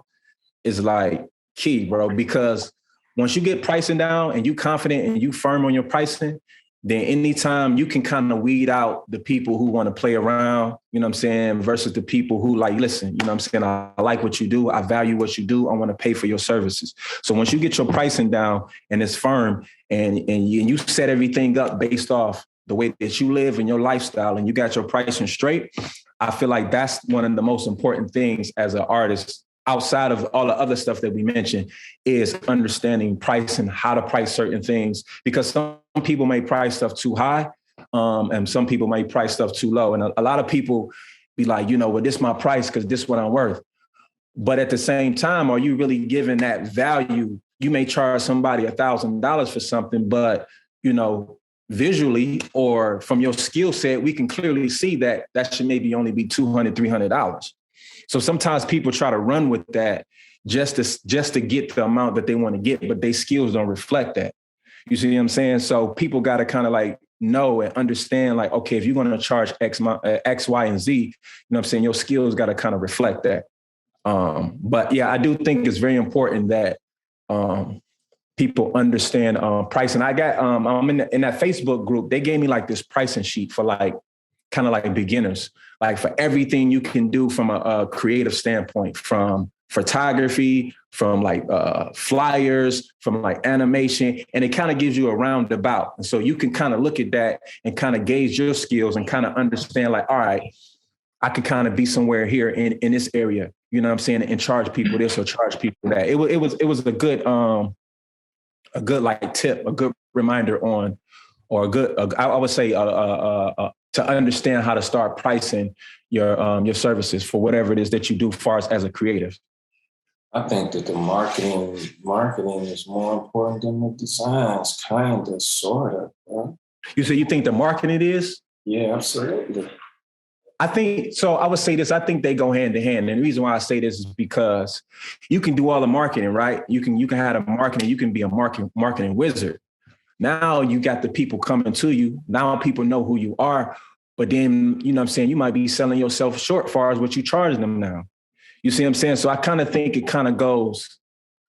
is like key, bro, because once you get pricing down and you confident and you firm on your pricing, then anytime you can kind of weed out the people who want to play around, you know what I'm saying, versus the people who like, listen, you know what I'm saying, I like what you do, I value what you do, I want to pay for your services. So once you get your pricing down and it's firm and you set everything up based off the way that you live and your lifestyle and you got your pricing straight, I feel like that's one of the most important things as an artist, outside of all the other stuff that we mentioned, is understanding pricing, how to price certain things, because some people may price stuff too high, and some people may price stuff too low. And a lot of people be like, well, this is my price because this is what I'm worth. But at the same time, are you really giving that value? You may charge somebody $1,000 for something, but, visually or from your skill set, we can clearly see that should maybe only be $200, $300. So sometimes people try to run with that just to get the amount that they want to get, but their skills don't reflect that. You see what I'm saying? So people got to kind of like know and understand, like, okay, if you're going to charge X, Y, and Z, you know what I'm saying? Your skills got to kind of reflect that. But yeah, I do think it's very important that people understand pricing. I got, I'm in that Facebook group. They gave me like this pricing sheet for like, kind of like beginners, like for everything you can do from a creative standpoint, from photography, from like flyers, from like animation, and it kind of gives you a roundabout. And so you can kind of look at that and kind of gauge your skills and kind of understand like, all right, I could kind of be somewhere here in this area, you know what I'm saying, and charge people this or charge people that. It was a good like tip, a good reminder on, or I would say to understand how to start pricing your services for whatever it is that you do as a creative. I think that the marketing is more important than the designs, kind of, sort of. Right? You say you think the marketing is? Yeah, absolutely. I think, so I would say this, I think they go hand in hand. And the reason why I say this is because you can do all the marketing, right? You can have a marketing, you can be a marketing wizard. Now you got the people coming to you. Now people know who you are. But then, you know what I'm saying, you might be selling yourself short as far as what you charge them now. You see what I'm saying? So I kind of think it kind of goes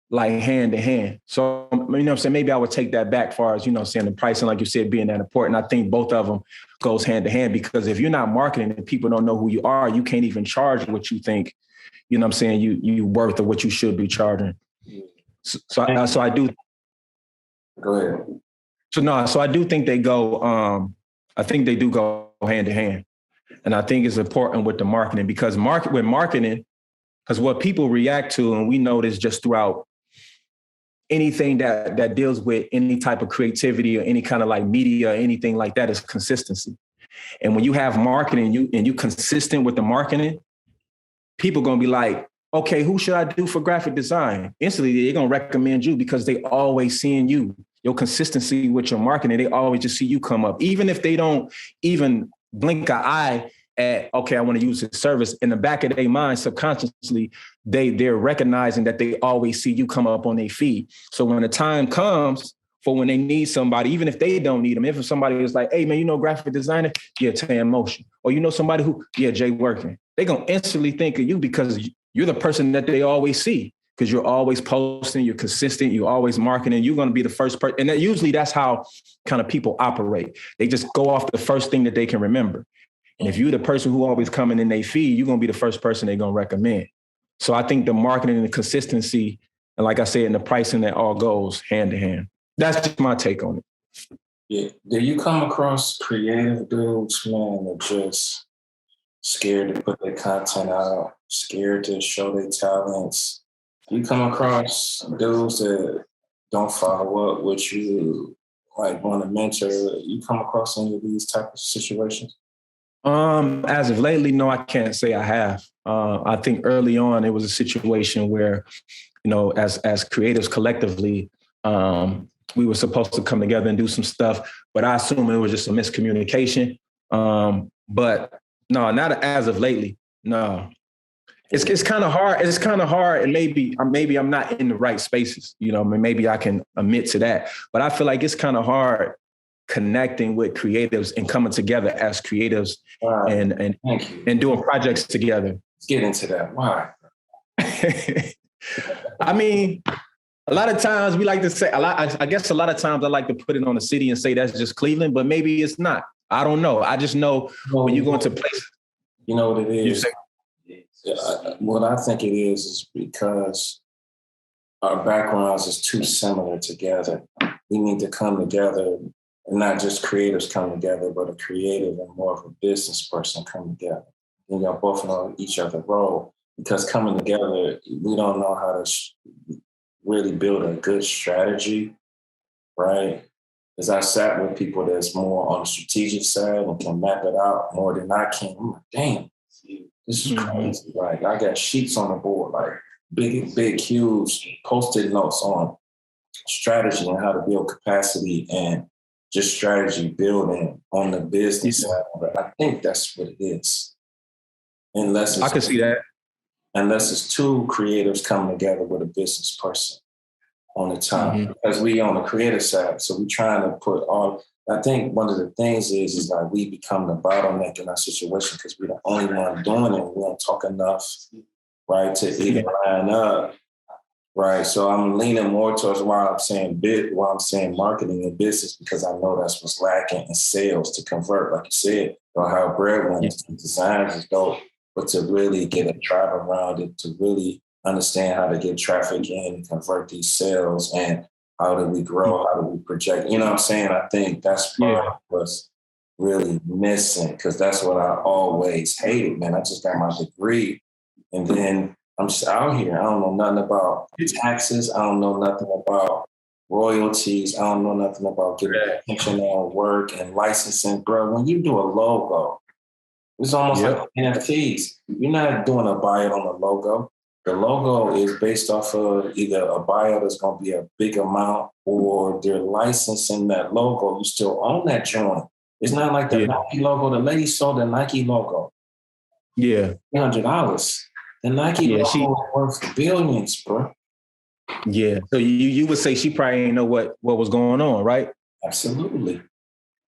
like hand to hand. So, you know what I'm saying? Maybe I would take that back as far as, you know what I'm saying, the pricing, like you said, being that important. I think both of them goes hand to hand, because if you're not marketing and people don't know who you are, you can't even charge what you think you know what I'm saying, you worth of what you should be charging. So I do. Go ahead. So I do think they go, I think they do go hand in hand. And I think it's important with the marketing because with marketing, because what people react to, and we know this just throughout anything that deals with any type of creativity or any kind of like media or anything like that, is consistency. And when you have marketing, you consistent with the marketing, people gonna be like, okay, who should I do for graphic design? Instantly, they're gonna recommend you because they always seeing you. Your consistency with your marketing, they always just see you come up. Even if they don't even blink an eye at, okay, I want to use this service, in the back of their mind, subconsciously, they're recognizing that they always see you come up on their feed. So when the time comes for when they need somebody, even if they don't need them, if somebody is like, hey man, you know, graphic designer, yeah, Taeinmotion. Or you know somebody who, yeah, Jay Working. They're going to instantly think of you because you're the person that they always see, because you're always posting, you're consistent, you're always marketing, you're going to be the first person. And usually that's how kind of people operate. They just go off the first thing that they can remember. And if you're the person who always coming in their feed, you're going to be the first person they're going to recommend. So I think the marketing and the consistency, and like I said, and the pricing, that all goes hand in hand. That's just my take on it. Yeah. Do you come across creative dudes, man, that just scared to put their content out, scared to show their talents? You come across dudes that don't follow up with you, like want to mentor? You come across any of these type of situations? As of lately, no, I can't say I have. I think early on, it was a situation where, you know, as creatives collectively, we were supposed to come together and do some stuff, but I assume it was just a miscommunication. But no, not as of lately. No, it's kind of hard. It's kind of hard, and maybe I'm not in the right spaces. You know, maybe I can admit to that. But I feel like it's kind of hard connecting with creatives and coming together as creatives and doing projects together. Let's get into that. Why? I mean, a lot of times we like to say, I guess a lot of times I like to put it on the city and say that's just Cleveland, but maybe it's not. I don't know. I just know when you go into places. You know what it is? What I think it is because our backgrounds is too similar together. We need to come together, and not just creatives come together, but a creative and more of a business person come together. And y'all both know each other's role, because coming together, we don't know how to really build a good strategy, right? Because I sat with people that's more on the strategic side and can map it out more than I can. I'm like, damn, this is crazy. Like, I got sheets on the board, like big, huge post-it notes on strategy and how to build capacity and just strategy building on the business side. But I think that's what it is. Unless I can see that. Unless it's two creatives coming together with a business person on the top, because we on the creative side. So we trying to put all, I think one of the things is like we become the bottleneck in our situation because we're the only one doing it. We don't talk enough, right, to even line up, right? So I'm leaning more towards why I'm saying marketing and business, because I know that's what's lacking in sales to convert, like you said, or how breadwinners and designs is dope, but to really get a tribe around it, to really understand how to get traffic in and convert these sales, and how do we grow, how do we project, you know what I'm saying? I think that's part of what's really missing, because that's what I always hated, man. I just got my degree, and then I'm just out here. I don't know nothing about taxes. I don't know nothing about royalties. I don't know nothing about getting attention on work and licensing. Bro, when you do a logo, it's almost like NFTs. You're not doing a buyout on the logo. The logo is based off of either a buyout that's going to be a big amount, or they're licensing that logo. You still own that joint. It's not like the Nike logo. The lady sold the Nike logo. Yeah. $300. The Nike logo is worth billions, bro. Yeah. So you would say she probably didn't know what was going on, right? Absolutely.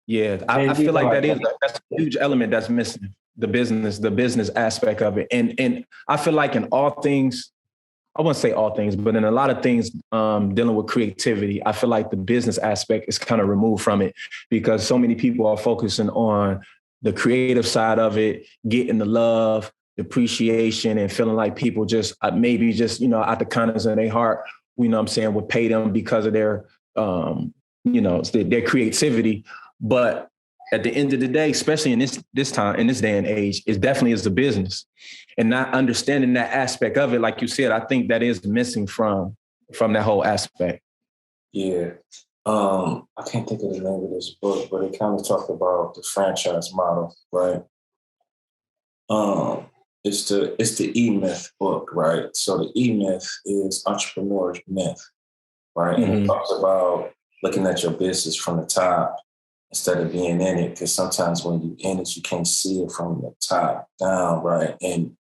Yeah. I feel like that's a huge element that's missing. The business aspect of it. And I feel like in all things, I wouldn't say all things, but in a lot of things dealing with creativity, I feel like the business aspect is kind of removed from it, because so many people are focusing on the creative side of it, getting the love, depreciation and feeling like people just maybe just, out the kindness of their heart, would pay them because of their, their creativity. But at the end of the day, especially in this time, in this day and age, it definitely is a business. And not understanding that aspect of it, like you said, I think that is missing from that whole aspect. Yeah. I can't think of the name of this book, but it kind of talked about the franchise model, right? It's the E-Myth book, right? So the E-Myth is entrepreneur myth, right? Mm-hmm. And it talks about looking at your business from the top instead of being in it, because sometimes when you're in it, you can't see it from the top down, right? And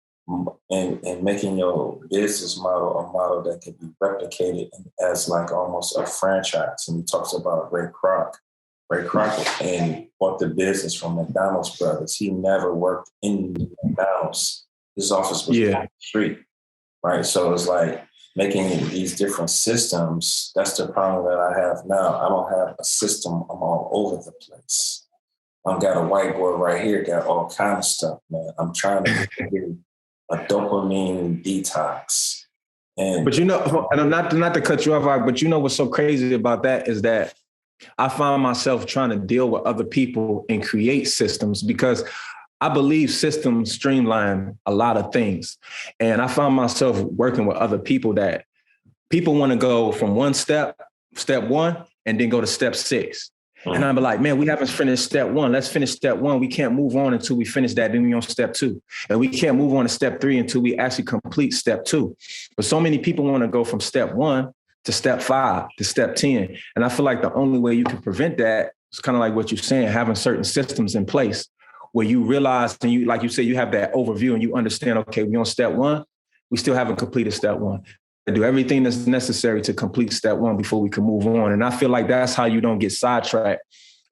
making your business model a model that can be replicated as like almost a franchise. And he talks about Ray Kroc. Ray Kroc and bought the business from McDonald's brothers. He never worked in McDonald's. His office was on the street, right? So it's like making these different systems. That's the problem that I have now. I don't have a system. I'm all over the place. I've got a whiteboard right here, got all kind of stuff, man. I'm trying to do a dopamine detox. But and I'm not to cut you off, but what's so crazy about that is that I find myself trying to deal with other people and create systems because I believe systems streamline a lot of things. And I found myself working with other people that people want to go from step one, and then go to step 6. Mm-hmm. And I'm like, man, we haven't finished step 1. Let's finish step 1. We can't move on until we finish that. Then we're on step 2. And we can't move on to step 3 until we actually complete step 2. But so many people want to go from step 1 to step 5 to step 10. And I feel like the only way you can prevent that is kind of like what you're saying, having certain systems in place where you realize, and you, like you said, you have that overview and you understand, okay, we're on step 1. We still haven't completed step 1. Do everything that's necessary to complete step 1 before we can move on. And I feel like that's how you don't get sidetracked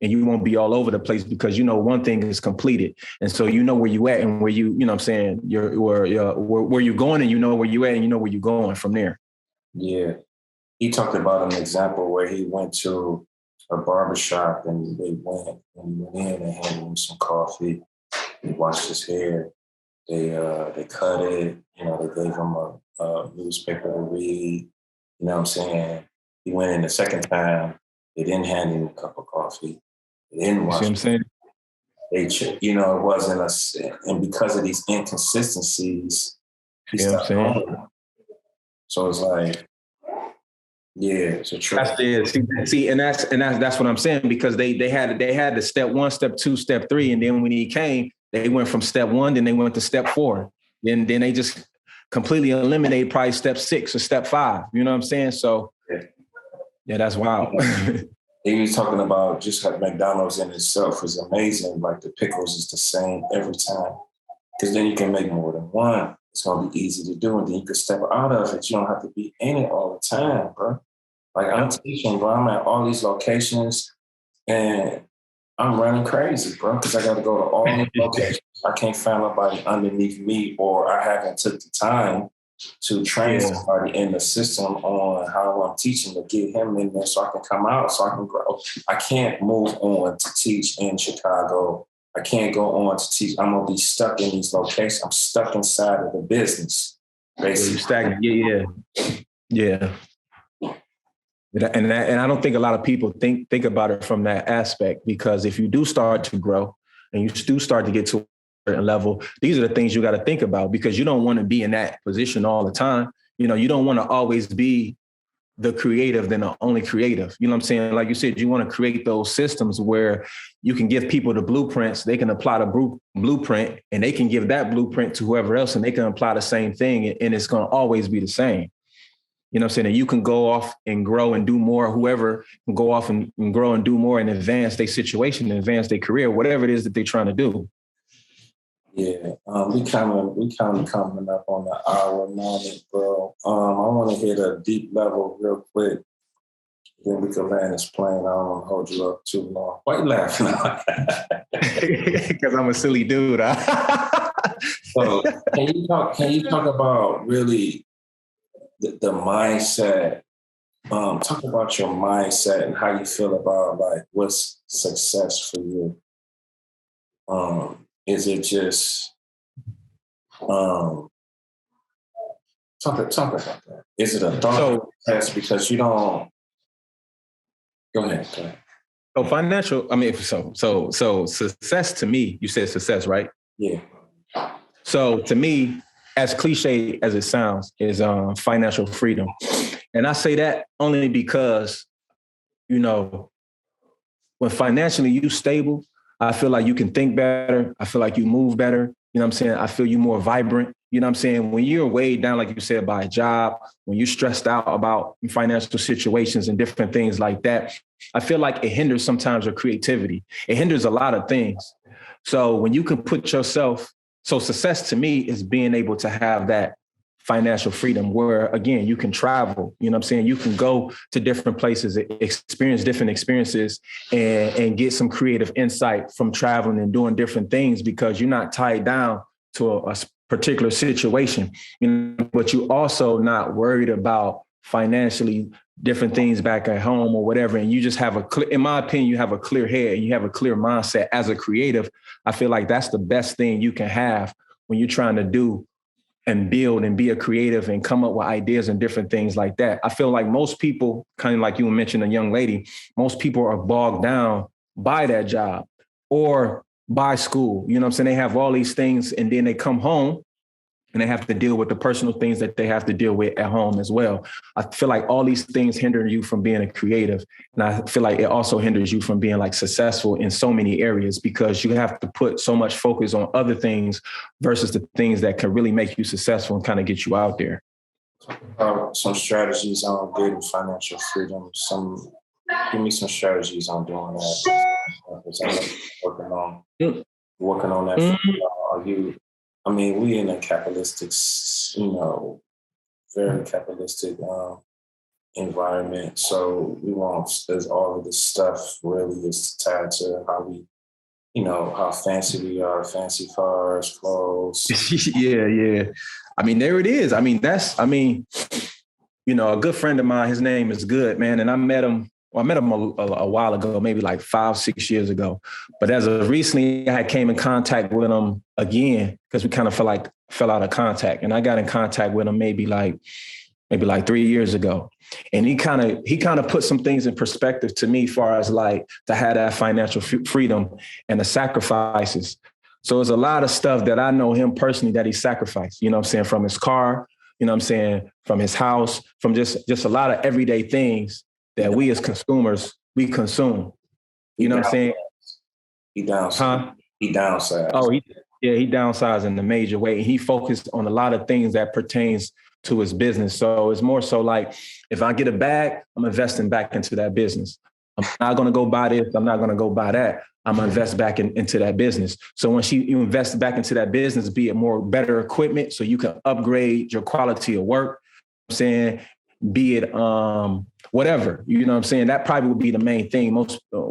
and you won't be all over the place because one thing is completed. And so where you at and where you know what I'm saying, where you're going and where you at and where you're going from there. Yeah. He talked about an example where he went to a barbershop and they went in and handed him some coffee. He washed his hair. They cut it. They gave him a newspaper to read. You know what I'm saying? He went in the second time. They didn't hand him a cup of coffee. They didn't wash him. It wasn't and because of these inconsistencies, he stopped going. So it's like, yeah, it's a trick. That's it. See, and that's what I'm saying, because they had the step 1, step 2, step 3, and then when he came, they went from step 1, then they went to step 4, then they just completely eliminated probably step 6 or step 5. You know what I'm saying? So yeah, that's wild. He was talking about just like McDonald's in itself is amazing. Like the pickles is the same every time, because then you can make more than one. It's going to be easy to do. And then you can step out of it. You don't have to be in it all the time, bro. Like I'm teaching, bro. I'm at all these locations and I'm running crazy, bro, because I got to go to all these locations. I can't find nobody underneath me, or I haven't took the time to train somebody in the system on how I'm teaching to get him in there so I can come out, so I can grow. I can't move on to teach in Chicago. I can't go on to teach. I'm going to be stuck in these locations. I'm stuck inside of the business, basically. Yeah. And I don't think a lot of people think about it from that aspect, because if you do start to grow and you do start to get to a certain level, these are the things you got to think about, because you don't want to be in that position all the time. You don't want to always be the creative than the only creative. You know what I'm saying? Like you said, you want to create those systems where you can give people the blueprints, they can apply the blueprint, and they can give that blueprint to whoever else, and they can apply the same thing, and it's going to always be the same. You know what I'm saying? And you can go off and grow and do more. Whoever can go off and grow and do more and advance their situation, and advance their career, whatever it is that they're trying to do. Yeah, we kind of coming up on the hour moment, bro. I want to hit a deep level real quick. Then we can land this plane. I don't want to hold you up too long. Why you laughing? Because I'm a silly dude. So can you talk about really the mindset? Talk about your mindset and how you feel about like what's success for you. Is it just Um, talk about that. Is it a thought test because you don't? Go ahead. So financial, I mean, so success to me, you said success, right? Yeah. So to me, as cliche as it sounds, is financial freedom. And I say that only because, you know, when financially you stable, I feel like you can think better. I feel like you move better. You know what I'm saying? I feel you more vibrant. You know what I'm saying? When you're weighed down, like you said, by a job, when you're stressed out about financial situations and different things like that, I feel like it hinders sometimes your creativity. It hinders a lot of things. So when you can put yourself, so success to me is being able to have that financial freedom where, again, you can travel, you know what I'm saying? You can go to different places, experience different experiences and get some creative insight from traveling and doing different things because you're not tied down to a particular situation, you know, but you also not worried about financially different things back at home or whatever. And you just have in my opinion, you have a clear head and you have a clear mindset as a creative. I feel like that's the best thing you can have when you're trying to do and build and be a creative and come up with ideas and different things like that. I feel like most people, kind of like you mentioned, a young lady, most people are bogged down by that job or by school. You know what I'm saying? They have all these things and then they come home and they have to deal with the personal things that they have to deal with at home as well. I feel like all these things hinder you from being a creative. And I feel like it also hinders you from being like successful in so many areas because you have to put so much focus on other things versus the things that can really make you successful and kind of get you out there. Some strategies on getting financial freedom. Give me some strategies on doing that. Working on that. Mm-hmm. We in a capitalistic, very capitalistic environment. So there's all of this stuff really is tied to how we, how fancy we are, fancy cars, clothes. Yeah. I mean, there it is. I mean, a good friend of mine, his name is Good, man. And I met him a while ago, maybe like 5-6 years ago. But as of recently, I came in contact with him again because we kind of fell out of contact. And I got in contact with him maybe like 3 years ago. And he kind of put some things in perspective to me as far as like to have that financial freedom and the sacrifices. So there's a lot of stuff that I know him personally that he sacrificed, you know what I'm saying, from his car, you know what I'm saying, from his house, from just a lot of everyday things that we as consumers, we consume. You know what I'm saying? He downsized. Huh? He downsized. Oh, he downsized in a major way. He focused on a lot of things that pertains to his business. So it's more so like, if I get a bag, I'm investing back into that business. I'm not going to go buy this. I'm not going to go buy that. I'm going to invest back into that business. So when you invest back into that business, be it better equipment so you can upgrade your quality of work, I'm saying, be it whatever, you know what I'm saying? That probably would be the main thing,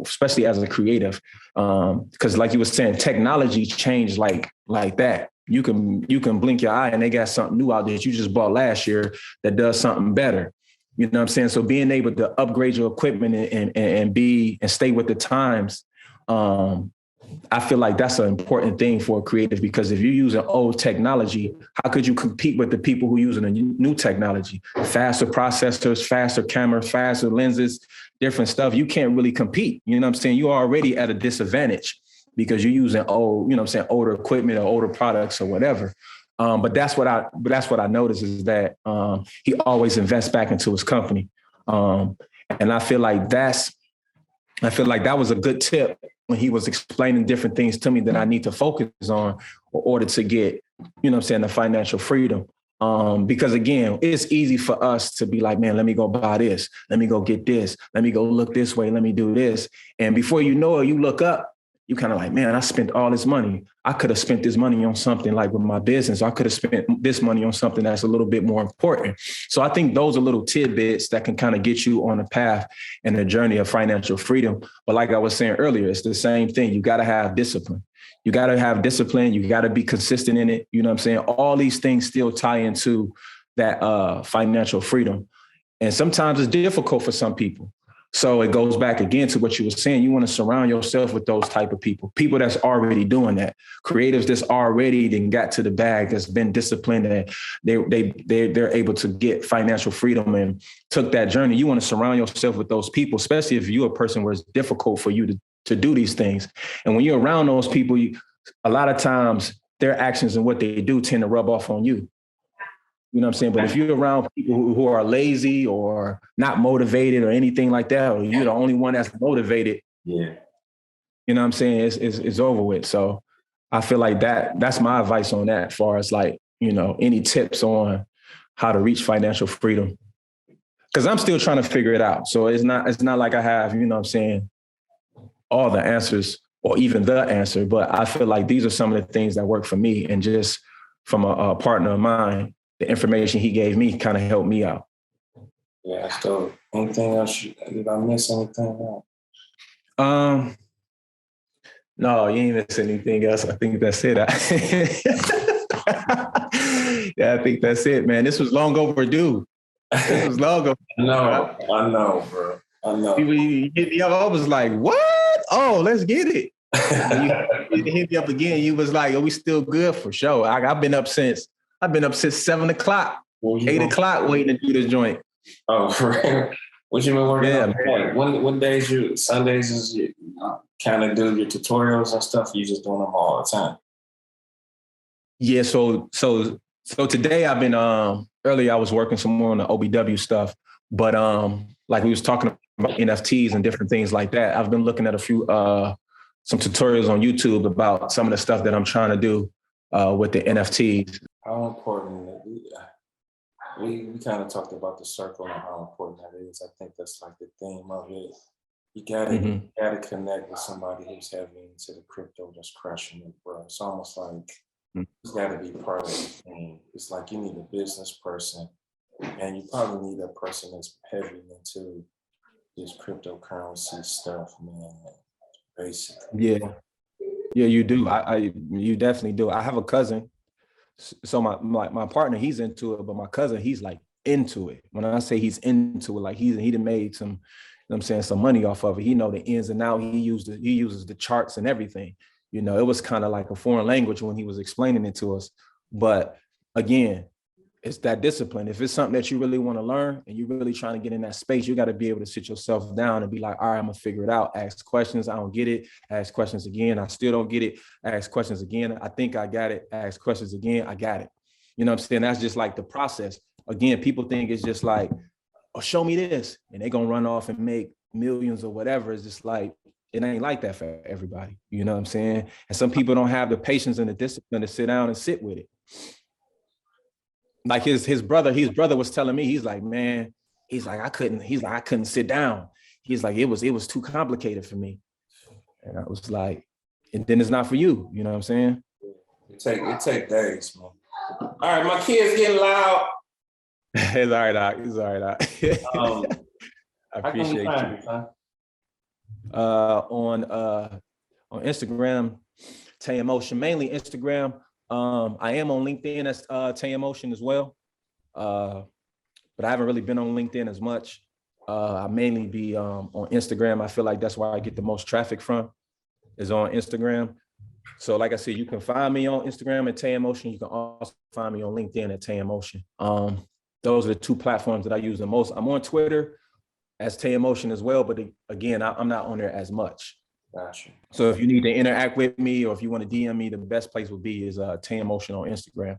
especially as a creative. Because like you were saying, technology changed like that. You can blink your eye and they got something new out there that you just bought last year that does something better. You know what I'm saying? So being able to upgrade your equipment and stay with the times, I feel like that's an important thing for a creative, because if you're using old technology, how could you compete with the people who are using a new technology? Faster processors, faster cameras, faster lenses, different stuff. You can't really compete. You know what I'm saying? You're already at a disadvantage because you're using older equipment or older products or whatever. But that's what I noticed is that he always invests back into his company. And I feel like that was a good tip when he was explaining different things to me that I need to focus on in order to get, the financial freedom. Because again, it's easy for us to be like, man, let me go buy this. Let me go get this. Let me go look this way. Let me do this. And before you know it, you look up, you kind of like, man, I spent all this money. I could have spent this money on something like with my business. I could have spent this money on something that's a little bit more important. So I think those are little tidbits that can kind of get you on a path and a journey of financial freedom. But like I was saying earlier, it's the same thing. You got to have discipline. You got to have discipline. You got to be consistent in it. You know what I'm saying? All these things still tie into that financial freedom. And sometimes it's difficult for some people. So it goes back again to what you were saying. You want to surround yourself with those type of people that's already doing that, creatives that's already then got to the bag, that's been disciplined, and they're able to get financial freedom and took that journey. You want to surround yourself with those people, especially if you're a person where it's difficult for you to do these things. And when you're around those people, a lot of times their actions and what they do tend to rub off on you. You know what I'm saying? But if you're around people who are lazy or not motivated or anything like that, or you're the only one that's motivated, you know what I'm saying? It's over with. So I feel like that's my advice on that, as far as like, you know, any tips on how to reach financial freedom. Because I'm still trying to figure it out. So it's not like I have, you know what I'm saying, all the answers or even the answer, but I feel like these are some of the things that work for me. And just from a partner of mine, the information he gave me kind of helped me out. Yeah, so anything else? Did I miss anything else? No, you ain't miss anything else. I think that's it. Yeah, I think that's it, man. This was long overdue. This was long overdue. I know, bro. I know. I was like, what? Oh, let's get it. You hit me up again. You was like, "Are we still good for sure?" I've been up since 7 o'clock, 8 o'clock, waiting to do this joint. Oh, what you been working on? Like, what days Sundays is you kind of do your tutorials and stuff? You just doing them all the time? Yeah. So today I've been earlier I was working some more on the OBW stuff, but like we was talking about NFTs and different things like that. I've been looking at a few some tutorials on YouTube about some of the stuff that I'm trying to do with the NFTs. How important we kind of talked about the circle and how important that is. I think that's like the theme of it. You gotta connect with somebody who's heavy into the crypto, that's crushing it, bro. It's almost like it's got to be part of the thing. It's like you need a business person, and you probably need a person that's heavy into this cryptocurrency stuff, man. Basically, yeah, you do. You definitely do. I have a cousin. So my partner, he's into it, but my cousin, he's like into it. When I say he's into it, like he done made some, you know what I'm saying, some money off of it. He know the ins and outs. He uses the charts and everything. You know, it was kind of like a foreign language when he was explaining it to us. But again, it's that discipline. If it's something that you really want to learn and you're really trying to get in that space, you got to be able to sit yourself down and be like, all right, I'm gonna figure it out. Ask questions. I don't get it. Ask questions again. I still don't get it. Ask questions again. I think I got it. Ask questions again. I got it. You know what I'm saying? That's just like the process. Again, people think it's just like, oh, show me this. And they're gonna run off and make millions or whatever. It's just like, it ain't like that for everybody. You know what I'm saying? And some people don't have the patience and the discipline to sit down and sit with it. Like his brother was telling me, he's like, man, I couldn't sit down. He's like, it was too complicated for me. And I was like, and then it's not for you. You know what I'm saying? It take days, man. All right, my kid's getting loud. It's all right, Doc. It's all right, Doc. I appreciate you. On Instagram, Taeinmotion, mainly Instagram. I am on LinkedIn as Taeinmotion as well, but I haven't really been on LinkedIn as much. I mainly be on Instagram. I feel like that's where I get the most traffic from, is on Instagram. So like I said, you can find me on Instagram at Taeinmotion. You can also find me on LinkedIn at Taeinmotion. Those are the two platforms that I use the most. I'm on Twitter as Taeinmotion as well, but again, I'm not on there as much. Gotcha. So if you need to interact with me or if you want to DM me, the best place would be is Taeinmotion on Instagram.